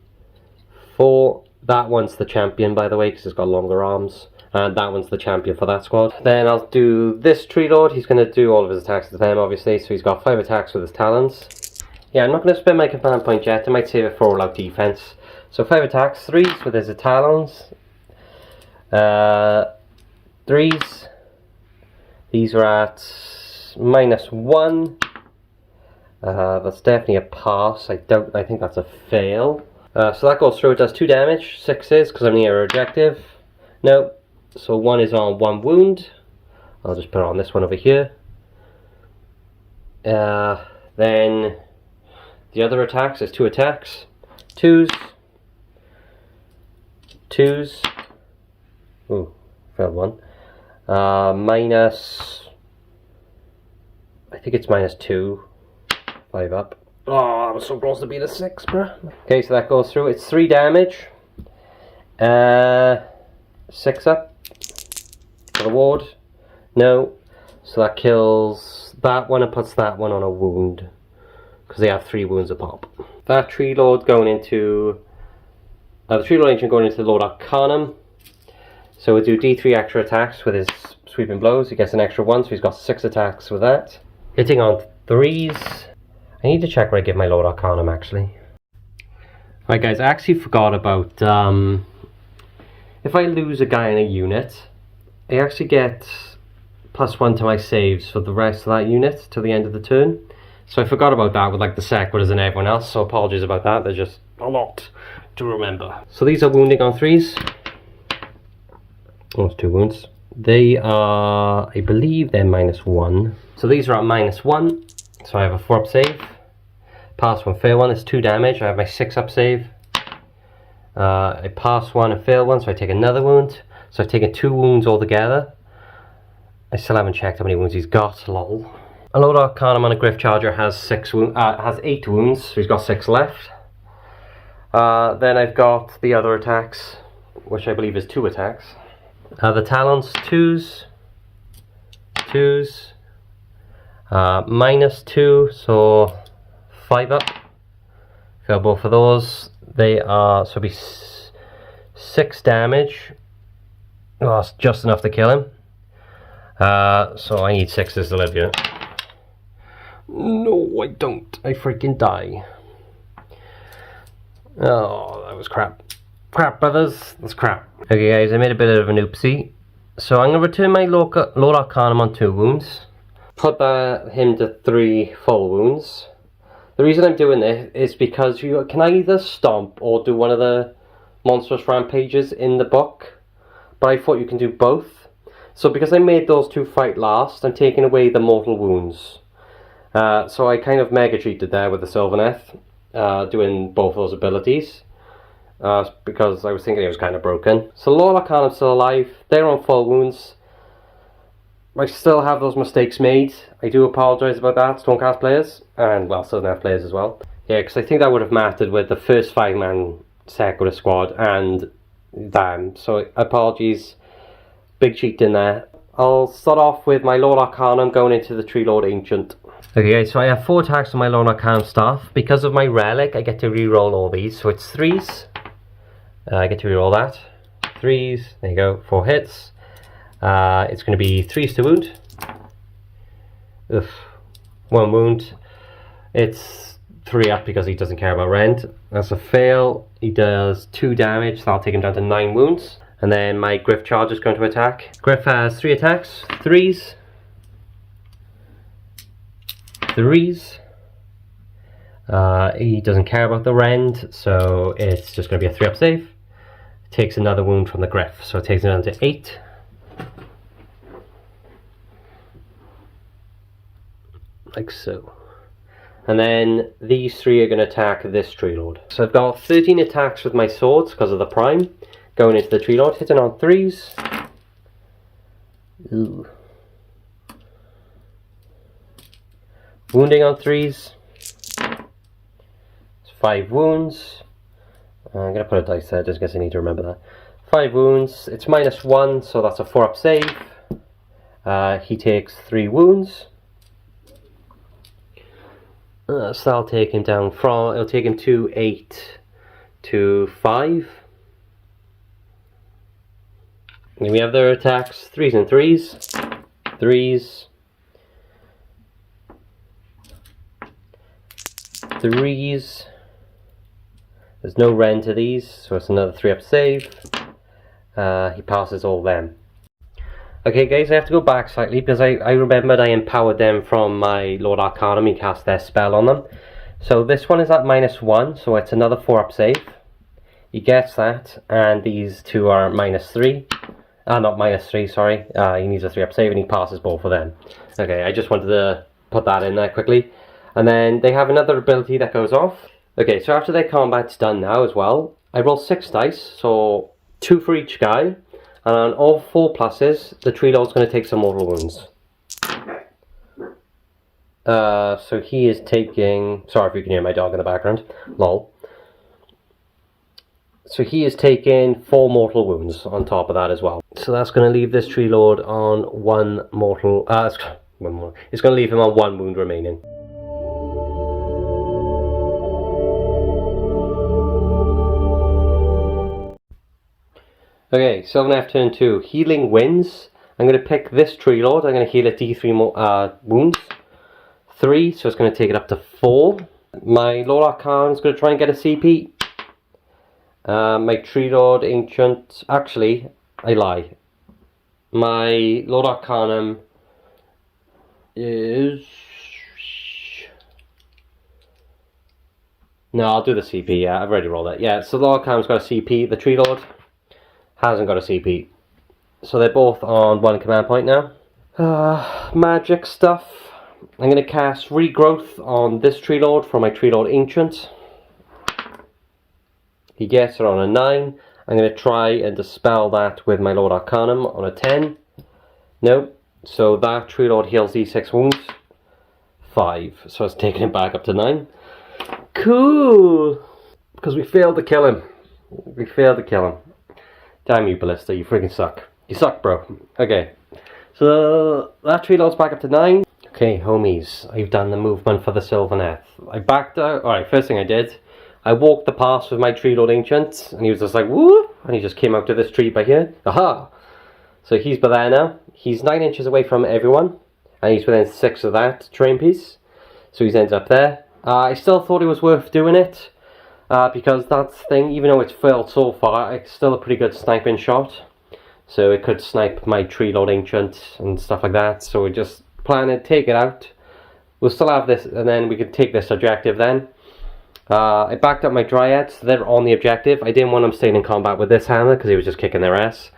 4. That one's the champion, by the way, because it's got longer arms. And that one's the champion for that squad. Then I'll do this Tree Lord. He's going to do all of his attacks with them, obviously. So he's got 5 attacks with his talons. Yeah, I'm not going to spend my command point yet. I might save it for all-out defense. So 5 attacks, 3s with his talons. 3s. These are at -1. That's definitely a pass. I think that's a fail. So that goes through. It does 2 damage. 6s because I'm near objective. No. So 1 is on 1 wound. I'll just put it on this one over here. Then the other attacks is 2 attacks. 2s. 2s. Ooh, failed one. Minus, I think it's -2. 5 up. Oh, I was so close to being a 6, bruh. Okay, so that goes through. It's 3 damage. 6 up for the ward. No. So that kills that one and puts that one on a wound, because they have 3 wounds a pop. That Tree Lord going into the Tree Lord Ancient going into the Lord-Arcanum. So we'll do D3 extra attacks with his sweeping blows. He gets an extra 1, so he's got 6 attacks with that. Hitting on 3s. I need to check where I give my Lord-Arcanum, actually. Right, guys, I actually forgot about if I lose a guy in a unit, I actually get +1 to my saves for the rest of that unit till the end of the turn. So I forgot about that with like the Sequitors and everyone else, so apologies about that. There's just a lot to remember. So these are wounding on 3s. Oh, it's 2 wounds. They are, I believe they're -1. So these are at -1. So I have a 4 up save. Pass 1, fail 1. It's 2 damage. I have my 6 up save. I pass 1 and fail 1, so I take another wound. So I've taken 2 wounds altogether. I still haven't checked how many wounds he's got. Lol. A Lord-Arcanum on a Gryph-charger has 8 wounds, so he's got 6 left. Then I've got the other attacks, which I believe is 2 attacks. The talons, 2s. 2s. -2, so 5 up. Fail both of those. They are, so it'll be 6 damage. Oh, that's just enough to kill him. So I need 6s to live here. No, I don't. I freaking die. Oh, that was crap. Crap, brothers. That's crap. Okay, guys, I made a bit of an oopsie. So I'm going to return my Lord-Arcanum on 2 wounds. Put him to 3 full wounds. The reason I'm doing this is because you can either stomp or do one of the monstrous rampages in the book, but I thought you can do both. So because I made those 2 fight last, I'm taking away the mortal wounds. So I kind of mega cheated there with the Sylvaneth, doing both those abilities, because I was thinking it was kind of broken. So Lord-Arcanum's still alive. They're on full wounds. I still have those mistakes made. I do apologise about that, Stormcast players, and well, Sylvaneth players as well. Yeah, because I think that would have mattered with the first 5-man Sequitor squad and them. So apologies, big cheat in there. I'll start off with my Lord-Arcanum going into the Tree Lord Ancient. Okay, so I have 4 attacks on my Lord-Arcanum staff. Because of my relic, I get to reroll all these. So it's 3s. I get to reroll that. 3s. There you go. 4 hits. It's going to be 3s to wound. Oof. 1 wound. It's 3 up because he doesn't care about rend. That's a fail. He does 2 damage, so that'll take him down to 9 wounds. And then my Gryph-charger is going to attack. Gryph has 3 attacks, 3s. 3s. He doesn't care about the rend, so it's just going to be a 3 up save. Takes another wound from the Gryph, so it takes it down to 8. Like so. And then these 3 are going to attack this tree lord. So I've got 13 attacks with my swords because of the prime. Going into the tree lord, hitting on 3s. Ooh. Wounding on 3s. It's 5 wounds. I'm going to put a dice there just in case I need to remember that. 5 wounds. It's -1, so that's a 4 up save. He takes 3 wounds. So that'll take him down from, it'll take him to 8 to 5. And we have their attacks, 3s and 3s, 3s, 3s. There's no rend to these, so it's another 3 up save. He passes all them. Okay guys, I have to go back slightly because I remembered I empowered them from my Lord-Arcanum. He cast their spell on them. So this one is at -1, so it's another 4 up save. He gets that, and these 2 are -3. Not -3, sorry. He needs a 3 up save and he passes both of them. Okay, I just wanted to put that in there quickly. And then they have another ability that goes off. Okay, so after their combat's done now as well, I roll 6 dice, so 2 for each guy. And on all 4 pluses, the tree lord's going to take some mortal wounds. So he is taking... Sorry if you can hear my dog in the background. Lol. So he is taking 4 mortal wounds on top of that as well. So that's going to leave this tree lord on 1 mortal... one more. It's going to leave him on 1 wound remaining. Okay, Sylvaneth turn 2. Healing Winds. I'm going to pick this tree lord. I'm going to heal it D3 more wounds. 3, so it's going to take it up to 4. My Lord-Arcanum is going to try and get a CP. My tree lord ancient... Actually, I lie. My Lord-Arcanum is... No, I'll do the CP, yeah, I've already rolled it. Yeah, so Lord-Arcanum's got a CP. The tree lord hasn't got a CP. So they're both on 1 command point now. Magic stuff. I'm going to cast Regrowth on this tree lord from my tree lord ancient. He gets it on a 9. I'm going to try and dispel that with my Lord-Arcanum on a 10. Nope. So that tree lord heals D6 wounds. 5. So it's taking him back up to 9. Cool! Because we failed to kill him. We failed to kill him. Damn you, Ballista, you freaking suck. You suck, bro. Okay. So that tree lord's back up to 9. Okay, homies, I've done the movement for the Sylvaneth. I backed out. Alright, first thing I did, I walked the pass with my tree lord ancient, and he was just like, woo! And he just came out to this tree by here. Aha! So he's by there now. He's 9 inches away from everyone, and he's within 6 of that terrain piece. So he's ended up there. I still thought it was worth doing it, because that thing, even though it's failed so far, it's still a pretty good sniping shot. So it could snipe my tree lord ancient and stuff like that. So we just plan to take it out. We'll still have this, and then we can take this objective then. I backed up my dryads. They're on the objective. I didn't want them staying in combat with this hammer because he was just kicking their ass.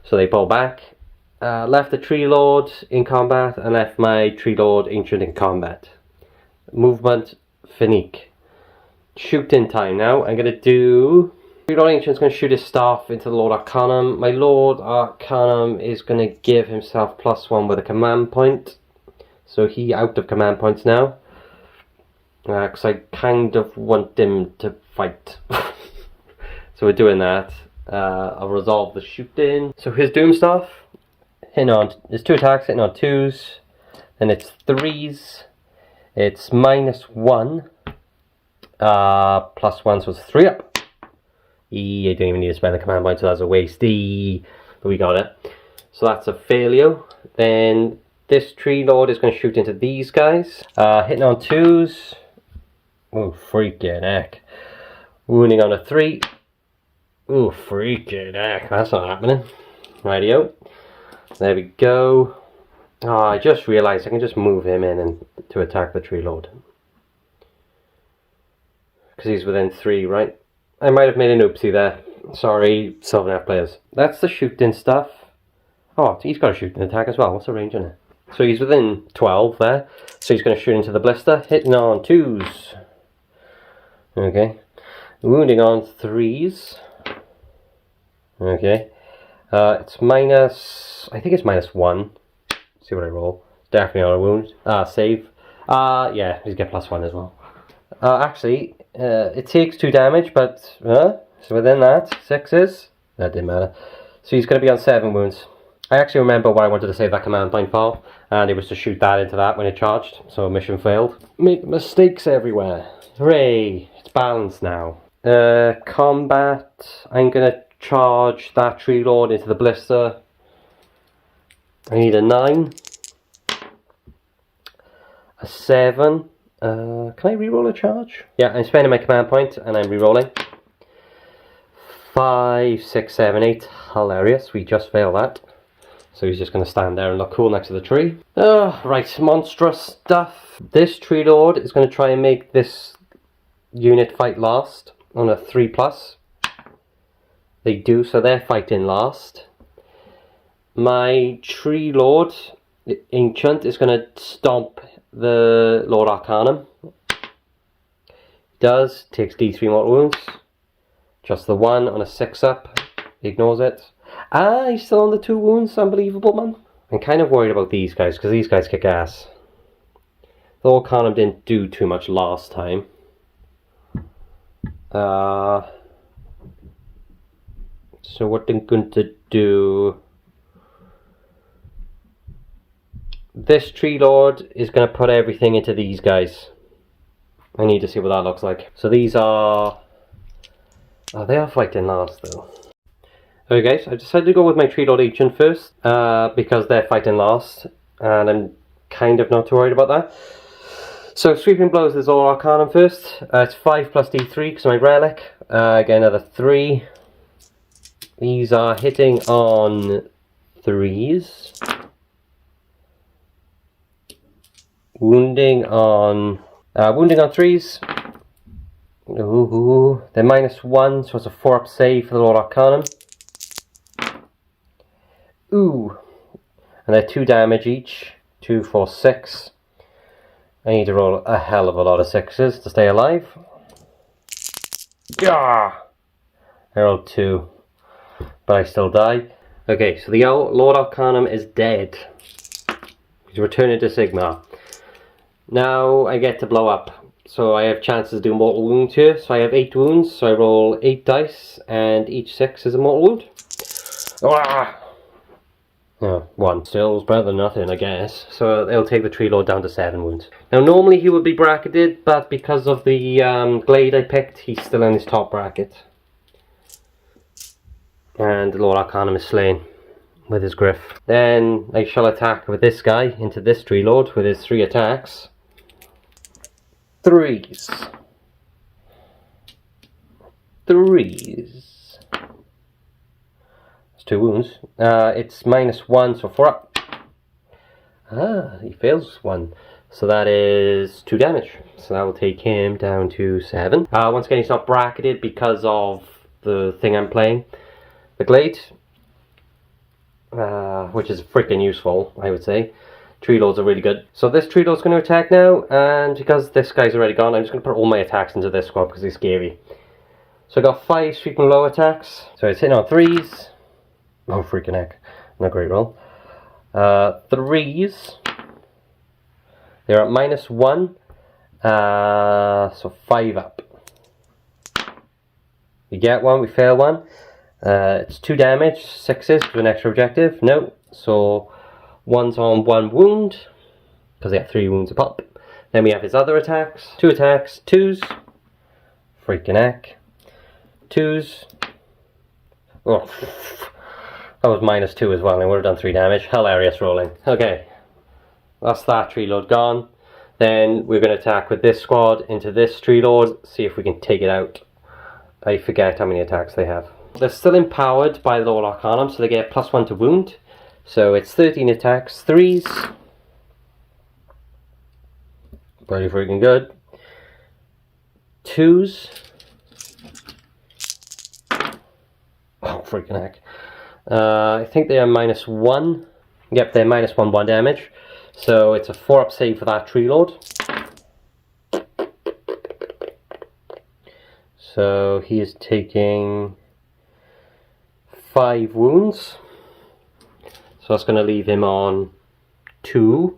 So they pulled back. Left the tree lord in combat and left my tree lord ancient in combat. Movement finique. Shoot in time now. I'm going to do... Tree lord ancient's going to shoot his staff into the Lord-Arcanum. My Lord-Arcanum is going to give himself +1 with a command point. So he out of command points now. Because I kind of want him to fight. So we're doing that. I'll resolve the shooting. So his Doomstaff, hitting on, there's 2 attacks, hitting on 2s. Then it's 3s. It's -1. +1, so it's 3 up. I didn't even need to spend the command point, so that's a waste. But we got it. So that's a failure. Then this tree lord is going to shoot into these guys. Hitting on 2s. Oh, freaking heck. Wounding on a 3. Oh, freaking heck. That's not happening. Rightio. There we go. Oh, I just realised I can just move him in and to attack the tree lord. Because he's within 3, right? I might have made an oopsie there. Sorry, Sylvaneth players. That's the shooting stuff. Oh, he's got a shooting attack as well. What's the range on it? So he's within 12 there. So he's going to shoot into the Ballista. Hitting on 2s. Okay. Wounding on 3s. Okay. It's minus... I think it's -1. See what I roll. Definitely not a wound. Save. Yeah, he's got +1 as well. Actually, it takes 2 damage, but... so within that, 6s. That didn't matter. So he's going to be on 7 wounds. I actually remember what I wanted to save that command point for, and it was to shoot that into that when it charged, so mission failed. Make mistakes everywhere. Hooray! It's balanced now. Combat. I'm going to charge that tree lord into the Ballista. I need a 9. A 7. Can I reroll a charge? Yeah, I'm spending my command point and I'm rerolling. 5, 6, 7, 8. Hilarious, we just failed that. So he's just going to stand there and look cool next to the tree. Right, monstrous stuff. This tree lord is going to try and make this unit fight last on a 3+. They do, so they're fighting last. My tree lord, ancient, is going to stomp the Lord-Arcanum. Does, takes D3 mortal wounds. Just the 1 on a 6-up. Ignores it. He's still on the 2 wounds. Unbelievable, man. I'm kind of worried about these guys, because these guys kick ass. The Lord-Arcanum didn't do too much last time. So what I'm going to do... This tree lord is going to put everything into these guys. I need to see what that looks like. So these are... Oh, they are fighting last though. Okay guys, I decided to go with my tree lord ancient first. Because they're fighting last. And I'm kind of not too worried about that. So sweeping blows is Lord-Arcanum first. It's 5 plus D3 because my relic. Get another 3. These are hitting on 3s. Wounding on 3s. Ooh, they're -1, so it's a 4-up save for the Lord-Arcanum. Ooh, and they're 2 damage each. 2, 4, 6. I need to roll a hell of a lot of 6s to stay alive. Yeah, I rolled 2, but I still die. Okay, so the Lord-Arcanum is dead. He's returning to Sigmar. Now I get to blow up, so I have chances to do mortal wounds here. So I have 8 wounds, so I roll 8 dice, and each 6 is a mortal wound. Ah! Oh, 1. Still is better than nothing, I guess. So it'll take the tree lord down to 7 wounds. Now normally he would be bracketed, but because of the glade I picked, he's still in his top bracket. And the Lord-Arcanum is slain with his Gryph. Then I shall attack with this guy into this tree lord with his 3 attacks. 3s. 3s. That's 2 wounds. It's -1, so 4 up. He fails 1. So that is 2 damage. So that will take him down to 7. Once again, he's not bracketed because of the thing I'm playing. The glade. Which is freaking useful, I would say. Tree lords are really good. So this tree lord's going to attack now, and because this guy's already gone, I'm just going to put all my attacks into this squad because he's scary. So I got 5 sweeping low attacks. So it's hitting on 3s. Oh, freaking heck. Not a great roll. 3s. They're at -1. So 5 up. We get 1, we fail 1. It's 2 damage, 6s for an extra objective. No, so 1's on 1 wound, because they have 3 wounds a pop. Then we have his other attacks. 2 attacks, 2s. Freaking heck. 2s. Oh, that was -2 as well, and I would have done 3 damage. Hilarious rolling. Okay, that's that tree lord gone. Then we're going to attack with this squad into this tree lord, see if we can take it out. I forget how many attacks they have. They're still empowered by the Lord-Arcanum, so they get +1 to wound. So it's 13 attacks, 3s. Very freaking good. 2s. Oh, freaking heck. I think they are -1. Yep, they're -1 damage. So it's a 4-up save for that tree lord. So he is taking 5 wounds. So that's going to leave him on 2.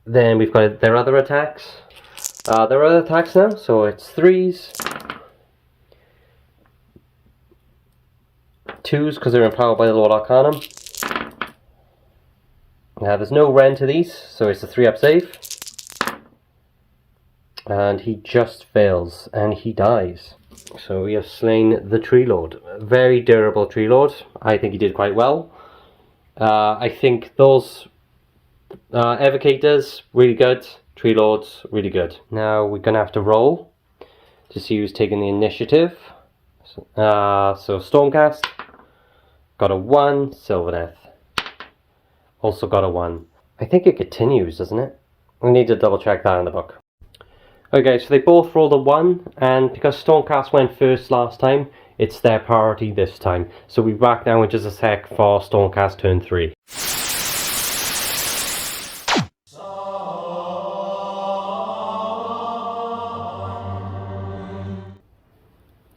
Then we've got their other attacks. Their other attacks now, so it's 3s. 2s because they're empowered by the Lord-Arcanum. Now there's no rend to these, so it's a 3-up save. And he just fails, and he dies. So we have slain the Tree Lord. Very durable Tree Lord. I think he did quite well. I think those Evocators, really good. Tree Lords, really good. Now we're going to have to roll to see who's taking the initiative. So Stormcast got a 1, Sylvaneth also got a 1. I think it continues, doesn't it? We need to double check that in the book. Okay, so they both rolled a 1, and because Stormcast went first last time, it's their priority this time. So we'll be back now in just a sec for Stormcast turn 3.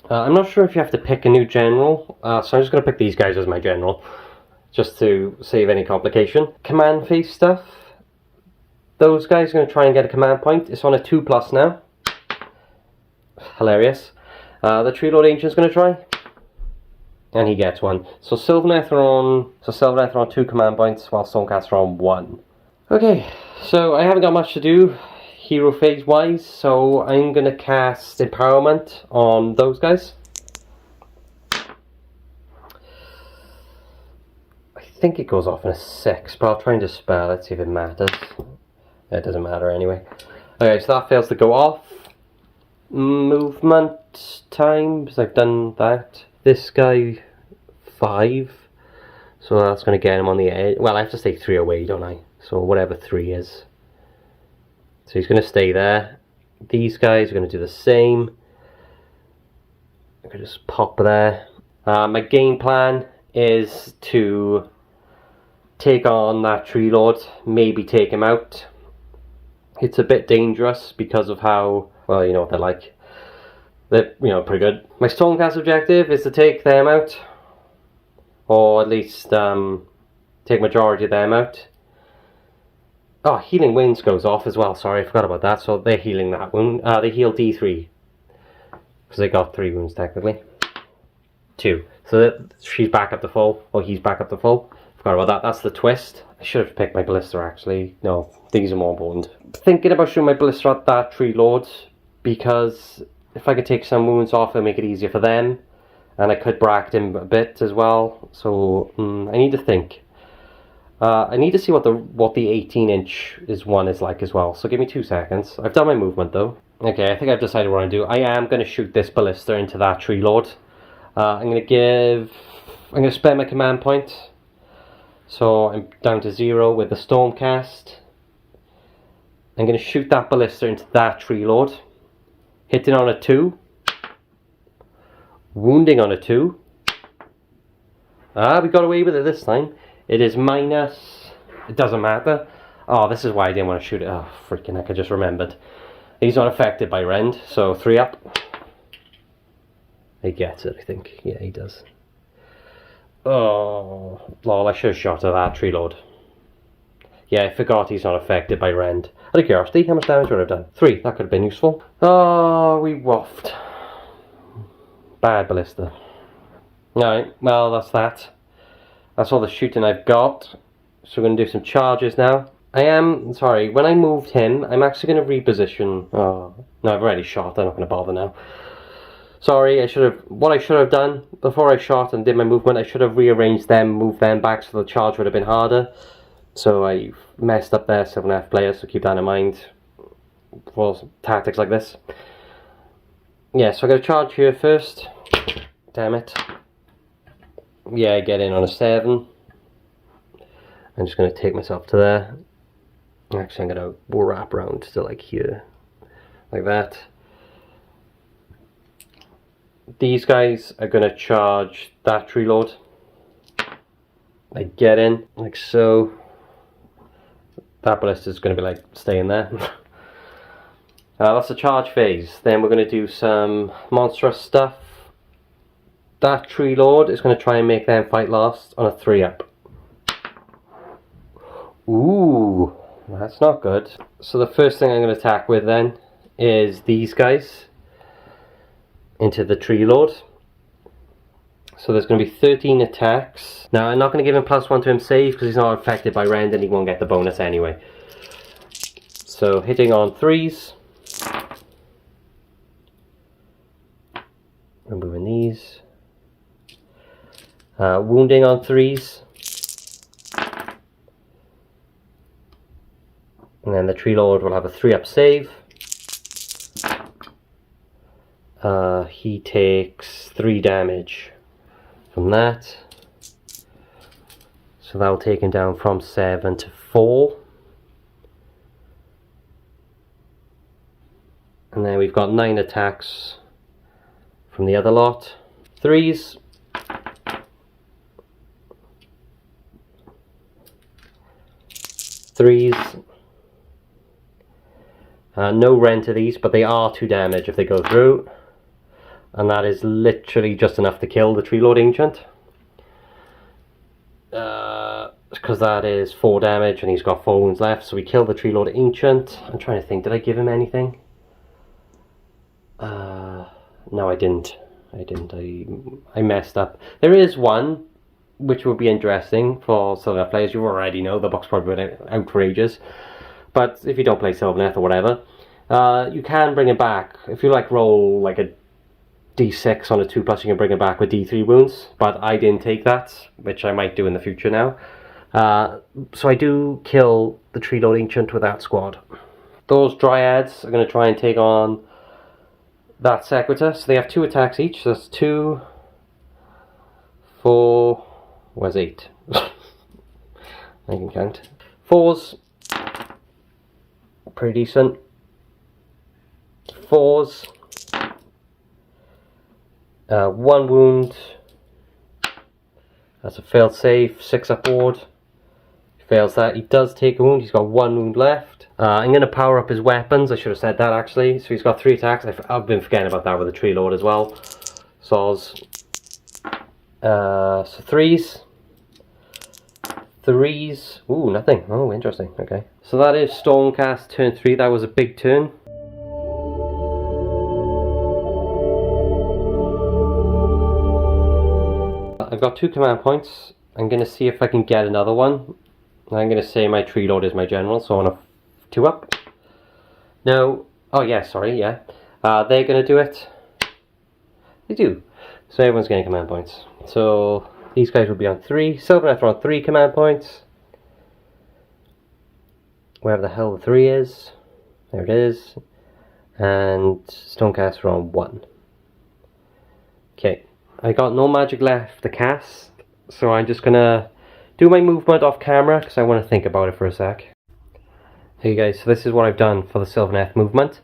I'm not sure if you have to pick a new general, so I'm just going to pick these guys as my general, just to save any complication. Command phase stuff. Those guys are going to try and get a command point. It's on a 2+ now. Hilarious. The Tree Lord Ancient is going to try, and he gets 1. So Sylvaneth are on 2 command points, while Stormcast are on 1. Okay, so I haven't got much to do hero phase wise, so I'm going to cast Empowerment on those guys. I think it goes off in a 6, but I'll try and dispel. Let's see if it matters. It doesn't matter anyway. Okay, so that fails to go off. Movement times, I've done that. This guy 5, so that's going to get him on the edge. Well, I have to stay 3 away, don't I? So whatever 3 is. So he's going to stay there. These guys are going to do the same. I could just pop there. My game plan is to take on that Tree Lord, maybe take him out. It's a bit dangerous because of how, well, you know what they're like. They're, you know, pretty good. My Stormcast objective is to take them out, or at least take majority of them out. Oh, Healing Winds goes off as well. Sorry, I forgot about that. So they're healing that wound. They heal D3 because they got 3 wounds technically. 2. So she's back up to full, or he's back up to full. Forgot about that. That's the twist. I should have picked my Ballista actually. No, these are more important. Thinking about shooting my Ballista at that Tree Lord, because if I could take some wounds off, it'll make it easier for them, and I could bracket him a bit as well. So I need to think. I need to see what the 18-inch one is like as well. So give me 2 seconds. I've done my movement though. Okay, I think I've decided what I'm going to do. I am going to shoot this Ballista into that Tree Lord. I'm going to spend my command point. So I'm down to 0 with the Stormcast. I'm going to shoot that Ballista into that Tree Lord. Hitting on a 2. Wounding on a 2. We got away with it this time. It is minus... It doesn't matter. Oh, this is why I didn't want to shoot it. Oh, freaking heck, I just remembered. He's not affected by rend, so 3 up. He gets it, I think. Yeah, he does. Oh, lol, I should have shot at that Tree Lord. Yeah, I forgot he's not affected by rend. Out of curiosity, how much damage would I have done? 3, that could have been useful. Oh, we waffed. Bad Ballista. Alright, well, that's that. That's all the shooting I've got. So we're going to do some charges now. Sorry, when I moved him, I'm actually going to reposition. Oh, no, I've already shot, I'm not going to bother now. Sorry, what I should have done, before I shot and did my movement, I should have rearranged them, moved them back so the charge would have been harder. So I messed up there, Sylvaneth players, so keep that in mind for tactics like this. Yeah, so I got to charge here first. Damn it. Yeah, I get in on a 7. I'm just going to take myself to there. Actually, I'm going to wrap around to like here. Like that. These guys are going to charge that tree lord. I get in, like so. That ballista is going to be like staying there. That's the charge phase. Then we're going to do some monstrous stuff. That tree lord is going to try and make them fight last on a 3-up. Ooh, that's not good. So the first thing I'm going to attack with then is these guys into the tree lord. So there's going to be 13 attacks. Now I'm not going to give him +1 to him save because he's not affected by rend and he won't get the bonus anyway. So hitting on 3s. Removing these. Wounding on 3s. And then the tree lord will have a 3-up save. He takes 3 damage from that. So that will take him down from 7 to 4. And then we've got 9 attacks from the other lot. 3s. No rend to these, but they are 2 damage if they go through. And that is literally just enough to kill the Tree Lord Ancient. Because that is 4 damage and he's got 4 wounds left. So we kill the Tree Lord Ancient. I'm trying to think, did I give him anything? No, I didn't. I messed up. There is one which would be interesting for Sylvaneth players. You already know the box probably went out for ages. But if you don't play Sylvaneth or whatever, you can bring it back. If you like roll like a D6 on a 2+, you can bring it back with D3 wounds. But I didn't take that, which I might do in the future now. So I do kill the Tree Lord Ancient with that squad. Those Dryads are going to try and take on that Sequitor. So they have 2 attacks each. So that's 2, 4, where's 8? I can count. 4s, pretty decent. 4s, 1 wound. That's a failed save. 6-up ward. He fails that. He does take a wound. He's got 1 wound left. I'm going to power up his weapons. I should have said that actually. So he's got 3 attacks. I've been forgetting about that with the Tree Lord as well. So 3s. 3s. Ooh, nothing. Oh, interesting. Okay. So that is Stormcast turn 3. That was a big turn. I've got 2 command points. I'm going to see if I can get another one. I'm going to say my Tree Lord is my general, so I want a 2-up. No. Oh, yeah, sorry, yeah. They're going to do it. They do. So everyone's getting command points. So these guys will be on 3. Sylvaneth are on 3 command points. Wherever the hell the 3 is. There it is. And Stormcast are on 1. Okay. I got no magic left to cast. So I'm just going to do my movement off camera because I want to think about it for a sec. Hey guys, so this is what I've done for the Sylvaneth movement.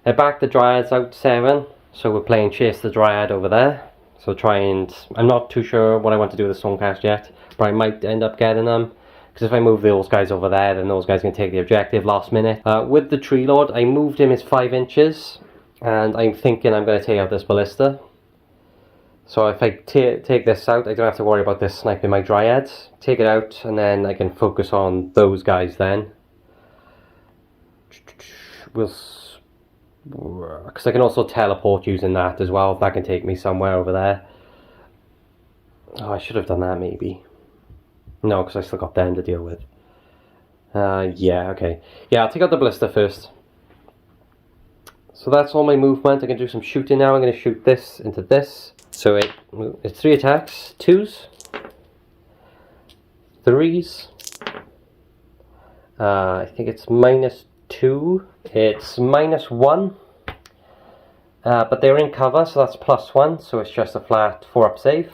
I backed the Dryads out 7. So we're playing Chase the Dryad over there. So try and... I'm not too sure what I want to do with the Stormcast yet. But I might end up getting them. Because if I move those guys over there, then those guys can take the objective last minute. With the Tree Lord, I moved him his 5 inches. And I'm thinking I'm going to take out this Ballista. So if I take this out, I don't have to worry about this sniping my Dryads. Take it out, and then I can focus on those guys then. Because I can also teleport using that as well. That can take me somewhere over there. Oh, I should have done that maybe. No, because I still got them to deal with. Yeah, okay. Yeah, I'll take out the Ballista first. So that's all my movement. I can do some shooting now. I'm going to shoot this into this. So it's 3 attacks. 2s. 3s. I think it's -2. It's -1. But they're in cover, so that's +1, so it's just a flat 4-up save.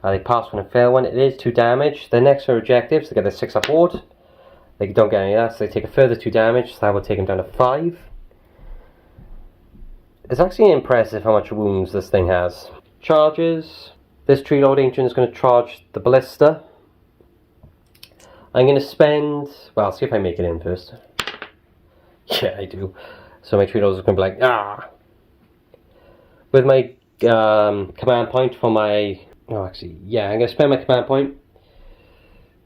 They pass one and fail one. It is 2 damage. Their next objectives, they get a 6-up ward. They don't get any of that, so they take a further 2 damage, so that will take them down to 5. It's actually impressive how much wounds this thing has. Charges. This Tree Lord Ancient is going to charge the Ballista. I'm going to spend... well, I'll see if I make it in first. Yeah, I do. So my Tree Lords are going to be like, ah! With my command point for my... oh, actually, yeah, I'm going to spend my command point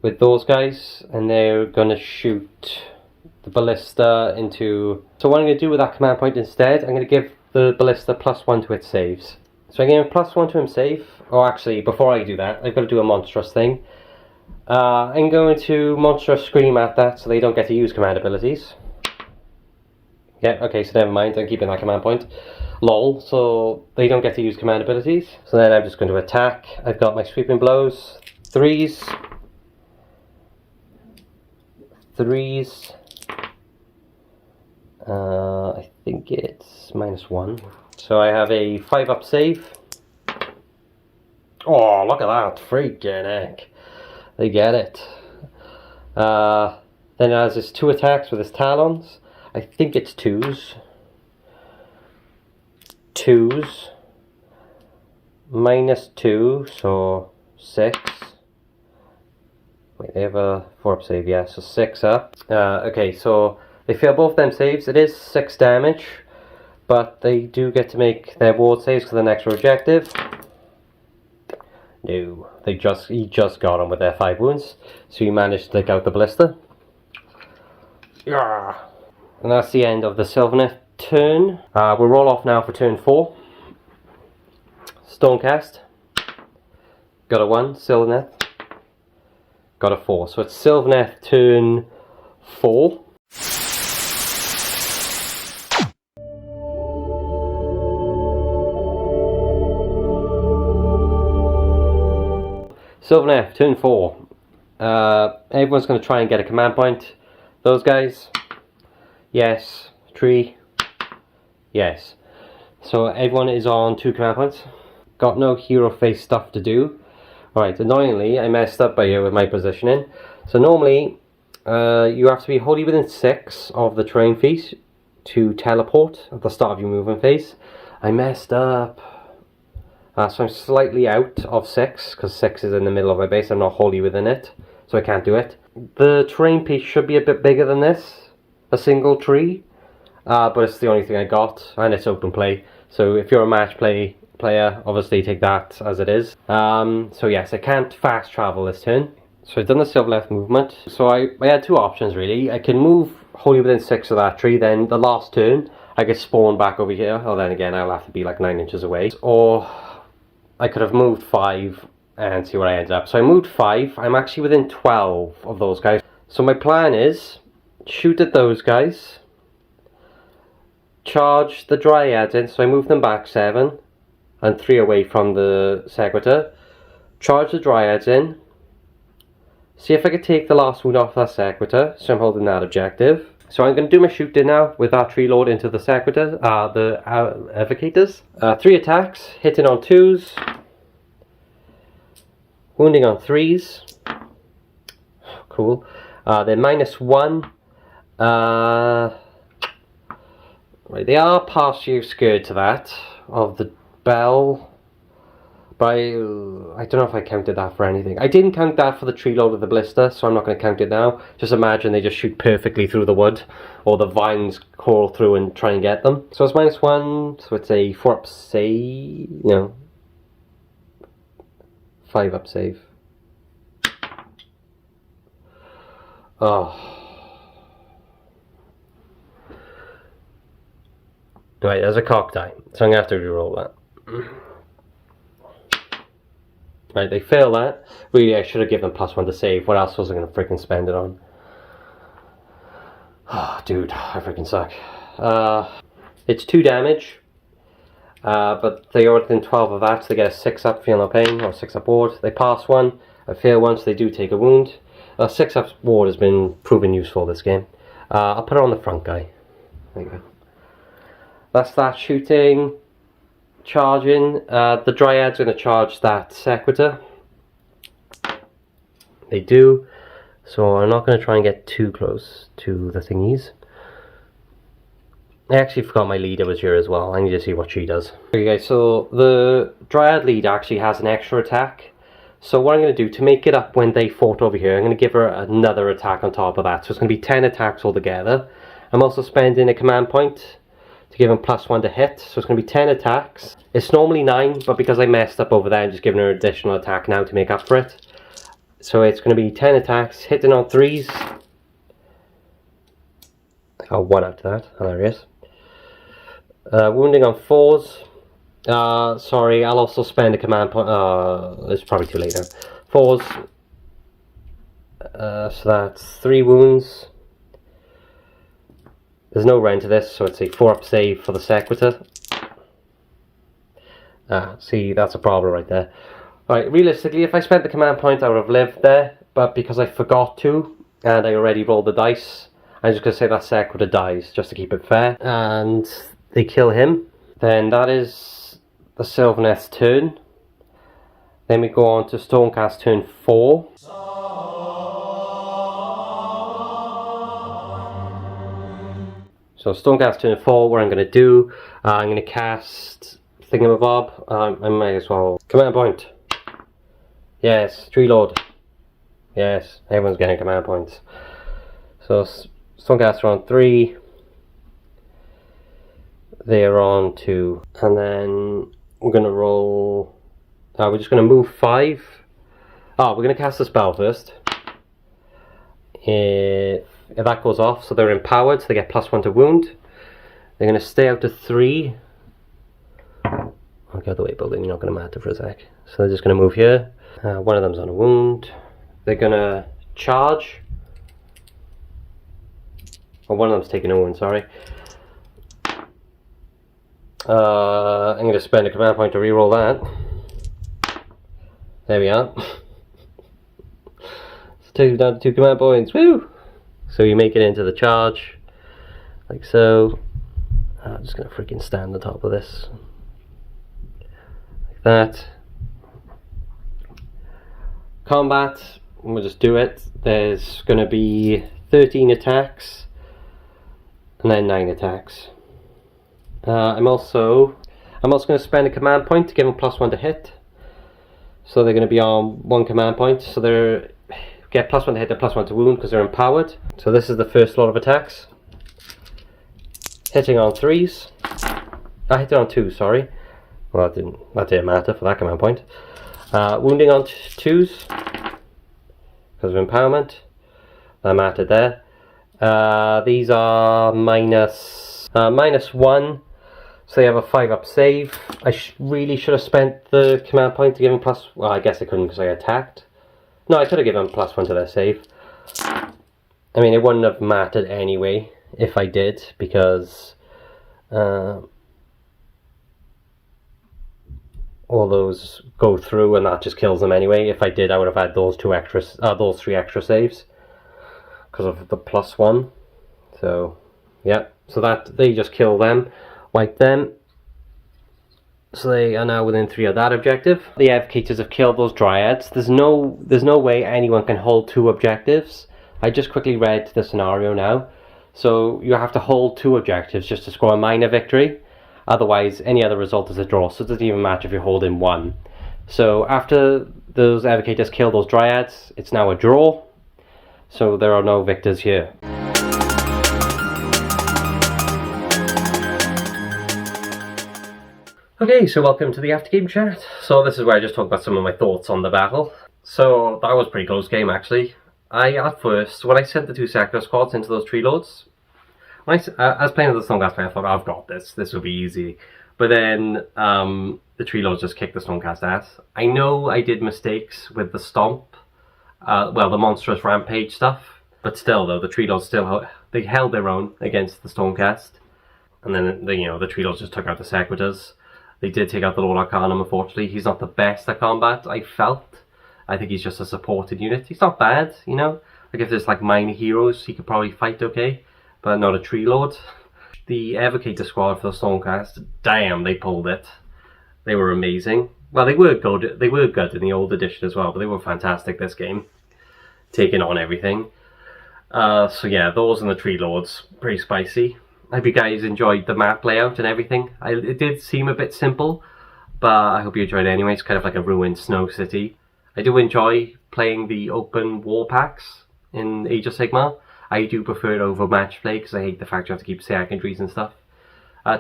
with those guys, and they're going to shoot the Ballista into... so what I'm going to do with that command point instead, I'm going to give the Ballista +1 to its saves. So I'm going to give +1 to him save. Oh, actually, before I do that, I've got to do a monstrous thing. I'm going to monstrous scream at that so they don't get to use command abilities. Yeah, okay, so never mind, I'm keeping that command point. Lol, so they don't get to use command abilities. So then I'm just going to attack. I've got my sweeping blows. 3s. 3s. I think it's -1. So I have a 5-up save. Oh, look at that. Freaking heck. They get it. Then it has his 2 attacks with his talons. I think it's 2s. 2s. -2, so 6. Wait, they have a 4-up save, yeah, so 6 up. Okay, so they fail both them saves. It is 6 damage, but they do get to make their ward saves for the next objective. No, he just got him with their 5 wounds, so he managed to take out the Ballista. Yeah. And that's the end of the Sylvaneth turn. We'll roll off now for turn 4. Stormcast. Got a 1, Sylvaneth. Got a 4. So it's Sylvaneth turn 4. Sylvaneth turn 4. Everyone's going to try and get a command point. Those guys. Yes. Tree. Yes. So everyone is on 2 command points. Got no hero face stuff to do. Alright, annoyingly I messed up by here with my positioning. So normally you have to be wholly within 6 of the terrain phase to teleport at the start of your movement phase. I messed up. So I'm slightly out of 6 because 6 is in the middle of my base. I'm not wholly within it, so I can't do it. The terrain piece should be a bit bigger than this. A single tree, but it's the only thing I got, and it's open play, so if you're a match player, obviously take that as it is. So yes, I can't fast travel this turn. So I've done the Sylvaneth movement. So I had 2 options really. I can move wholly within 6 of that tree, then the last turn I could spawn back over here, or then again I'll have to be like 9 inches away. Or I could have moved 5 and see where I ended up. So I moved 5, I'm actually within 12 of those guys. So my plan is shoot at those guys, charge the Dryads in, so I move them back 7 and 3 away from the Sequitor, charge the Dryads in, see if I can take the last wound off that Sequitor, so I'm holding that objective. So I'm going to do my shooting now with our Tree Lord into the Sequitor, the Evocators. 3 attacks, hitting on 2s, wounding on 3s, cool. They're -1. Right, they are partially scared to that of the bell, but I don't know if I counted that for anything. I didn't count that for the Tree Lord of the Ballista, so I'm not going to count it now. Just imagine they just shoot perfectly through the wood, or the vines crawl through and try and get them. So it's -1, so it's a 4-up save, no, 5-up save. Oh. Right, there's a cock die, so I'm going to have to reroll that. Right, they fail that. Really, I should have given them +1 to save. What else was I going to freaking spend it on? Oh, dude, I freaking suck. It's 2 damage, but they are within 12 of that, so they get a 6-up, feel no pain, or 6-up ward. They pass 1, I fail 1, so they do take a wound. 6-up ward has been proven useful this game. I'll put it on the front guy. There you go. That's that shooting, charging. The Dryad's going to charge that Sequitor. They do. So I'm not going to try and get too close to the thingies. I actually forgot my leader was here as well. I need to see what she does. Okay guys, so the Dryad leader actually has an extra attack. So what I'm going to do to make it up when they fought over here, I'm going to give her another attack on top of that. So it's going to be 10 attacks altogether. I'm also spending a command point to give him +1 to hit. So it's going to be 10 attacks. It's normally 9, but because I messed up over there, I'm just giving her an additional attack now to make up for it. So it's going to be 10 attacks, hitting on 3s. I got 1 out of that, hilarious. Wounding on 4s. Sorry, I'll also spend a command point. It's probably too late now. 4s. So that's 3 wounds. There's no rend to this, so it's a 4-up save for the Sequitor. See, that's a problem right there. Alright, realistically, if I spent the command point, I would have lived there. But because I forgot to, and I already rolled the dice, I'm just going to say that Sequitor dies, just to keep it fair. And they kill him. Then that is the Sylvaneth's turn. Then we go on to Stormcast turn 4. So Stormcast turn 4, what I'm going to do, I'm going to cast Thingamabob. I might as well. Command point. Yes, Tree Lord. Yes, everyone's getting command points. So Stormcast are on 3. They're on 2. And then we're going to roll. We're just going to move 5. We're going to cast a spell first. If that goes off, so they're empowered, so they get +1 to wound. They're going to stay out to 3. I'll get the way building, you're not going to matter for a sec. So they're just going to move here. One of them's on a wound. They're going to charge. Well, one of them's taking a wound, sorry. I'm going to spend a command point to reroll that. There we are. So take it down to 2 command points. Woo! So you make it into the charge, like so. I'm just going to freaking stand on top of this. Like that. Combat, we'll just do it. There's going to be 13 attacks, and then 9 attacks. I'm also going to spend a command point to give them +1 to hit. So they're going to be on 1 command point. So they get +1 to hit and +1 to wound because they're empowered. So this is the first lot of attacks. Hitting on 3s. I hit it on 2s, sorry. Well, that didn't matter for that command point. Wounding on 2s because of empowerment. That mattered there. These are -1. So they have a 5-up save. I really should have spent the command point to give them well, I guess I couldn't because I attacked. No, I could have given them +1 to their save. I mean, it wouldn't have mattered anyway if I did, because all those go through and that just kills them anyway. If I did, I would have had those 3 extra saves because of the +1. So, yeah. So that they just kill them. Wipe them. So they are now within 3 of that objective. The Evocators have killed those Dryads. There's no way anyone can hold 2 objectives. I just quickly read the scenario now. So you have to hold 2 objectives just to score a minor victory. Otherwise, any other result is a draw. So it doesn't even matter if you're holding 1. So after those Evocators kill those Dryads, it's now a draw. So there are no victors here. Okay, so welcome to the after game chat. So this is where I just talk about some of my thoughts on the battle. So that was a pretty close game actually. At first, when I sent the 2 Sequitor squads into those tree lords, when I was playing with the Stormcast player, I thought, I've got this will be easy. But then the tree lords just kicked the Stormcast ass. I know I did mistakes with the stomp, well, the monstrous rampage stuff, but still though, the tree lords they held their own against the Stormcast. And then the tree lords just took out the Sequitors. They did take out the Lord-Arcanum, unfortunately. He's not the best at combat, I felt. I think he's just a supported unit. He's not bad, you know. Like if there's like minor heroes, he could probably fight okay, but not a tree lord. The Evocator squad for the Stormcast, damn, they pulled it. They were amazing. Well, they were good. They were good in the old edition as well, but they were fantastic this game, taking on everything. So yeah, those and the tree lords, pretty spicy. I hope you guys enjoyed the map layout and everything. It did seem a bit simple, but I hope you enjoyed it anyway. It's kind of like a ruined snow city. I do enjoy playing the open war packs in Age of Sigmar. I do prefer it over match play because I hate the fact you have to keep secondaries and stuff.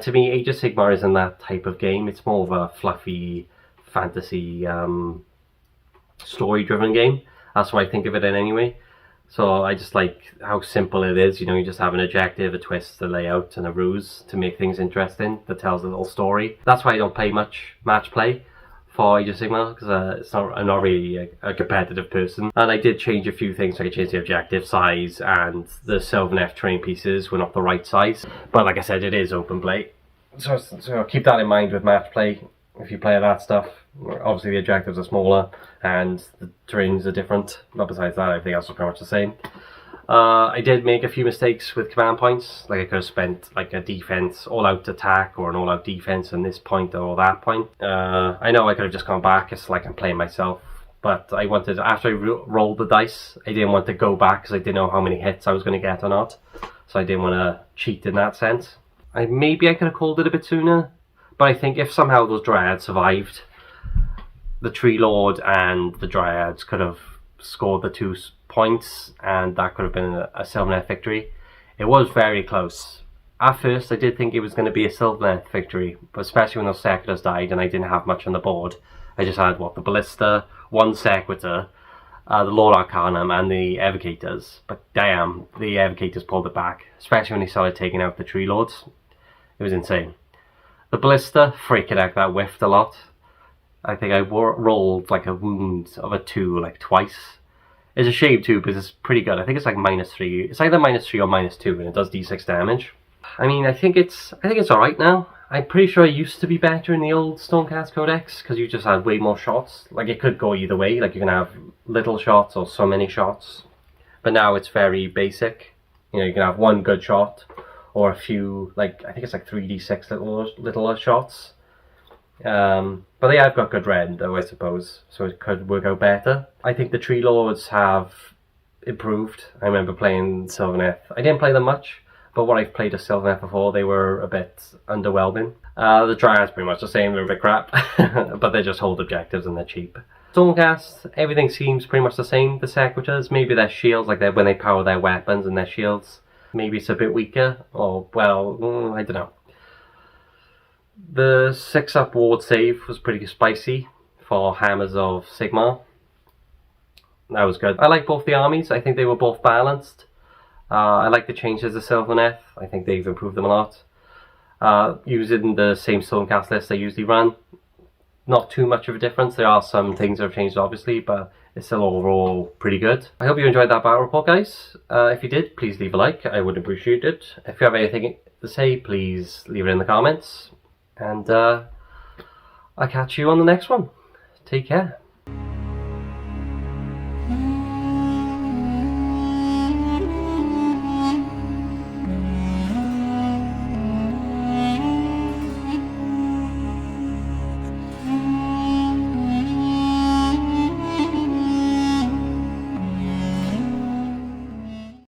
To me, Age of Sigmar isn't that type of game. It's more of a fluffy fantasy story-driven game. That's what I think of it in anyway. So I just like how simple it is. You know, you just have an objective, a twist, a layout, and a ruse to make things interesting that tells a little story. That's why I don't play much match play for Age of Sigmar, because I'm not really a competitive person. And I did change a few things. Like I changed the objective size, and the Sylvaneth terrain pieces were not the right size. But like I said, it is open play. So keep that in mind with match play. If you play that stuff, obviously the objectives are smaller and the terrains are different, but besides that everything else is pretty much the same. I did make a few mistakes with command points. Like I could have spent like a defense all out attack or an all out defense in this point or that point. I know I could have just gone back, it's like I'm playing myself, but I wanted, after I rolled the dice, I didn't want to go back because I didn't know how many hits I was going to get or not, so I didn't want to cheat in that sense. Maybe I could have called it a bit sooner, but I think if somehow those Dryads survived, the Tree Lord and the Dryads could have scored the 2 points, and that could have been a Sylvaneth victory. It was very close. At first, I did think it was going to be a Sylvaneth victory, but especially when those Sequitors died and I didn't have much on the board. I just had, the Ballista, 1 Sequitor, the Lord-Arcanum, and the Evocators. But damn, the Evocators pulled it back, especially when they started taking out the Tree Lords. It was insane. The Ballista, freaking out, that whiffed a lot. I think I rolled like a wound of a 2 like twice. It's a shame too because it's pretty good. I think it's like -3. It's either -3 or -2, and it does d6 damage. I mean, I think it's alright now. I'm pretty sure it used to be better in the old Stormcast Codex because you just had way more shots. Like it could go either way. Like you can have little shots or so many shots. But now it's very basic. You know, you can have 1 good shot or a few, like I think it's like 3d6 little shots. But they have got good red though, I suppose, so it could work out better. I think the Tree Lords have improved. I remember playing Sylvaneth. I didn't play them much, but what I've played of Sylvaneth before, they were a bit underwhelming. The Dryads pretty much the same, they're a bit crap, but they just hold objectives and they're cheap. Stormcast, everything seems pretty much the same. The Sequitors, maybe their shields, like when they power their weapons and their shields, maybe it's a bit weaker, or well, I don't know. The 6-up ward save was pretty spicy for Hammers of Sigmar. That was good. I like both the armies. I think they were both balanced. I like the changes to Sylvaneth. I think they've improved them a lot. Using the same Stormcast list I usually run, not too much of a difference. There are some things that have changed obviously, but it's still overall pretty good. I hope you enjoyed that battle report, guys. If you did, please leave a like. I would appreciate it. If you have anything to say, please leave it in the comments. And I'll catch you on the next one. Take care.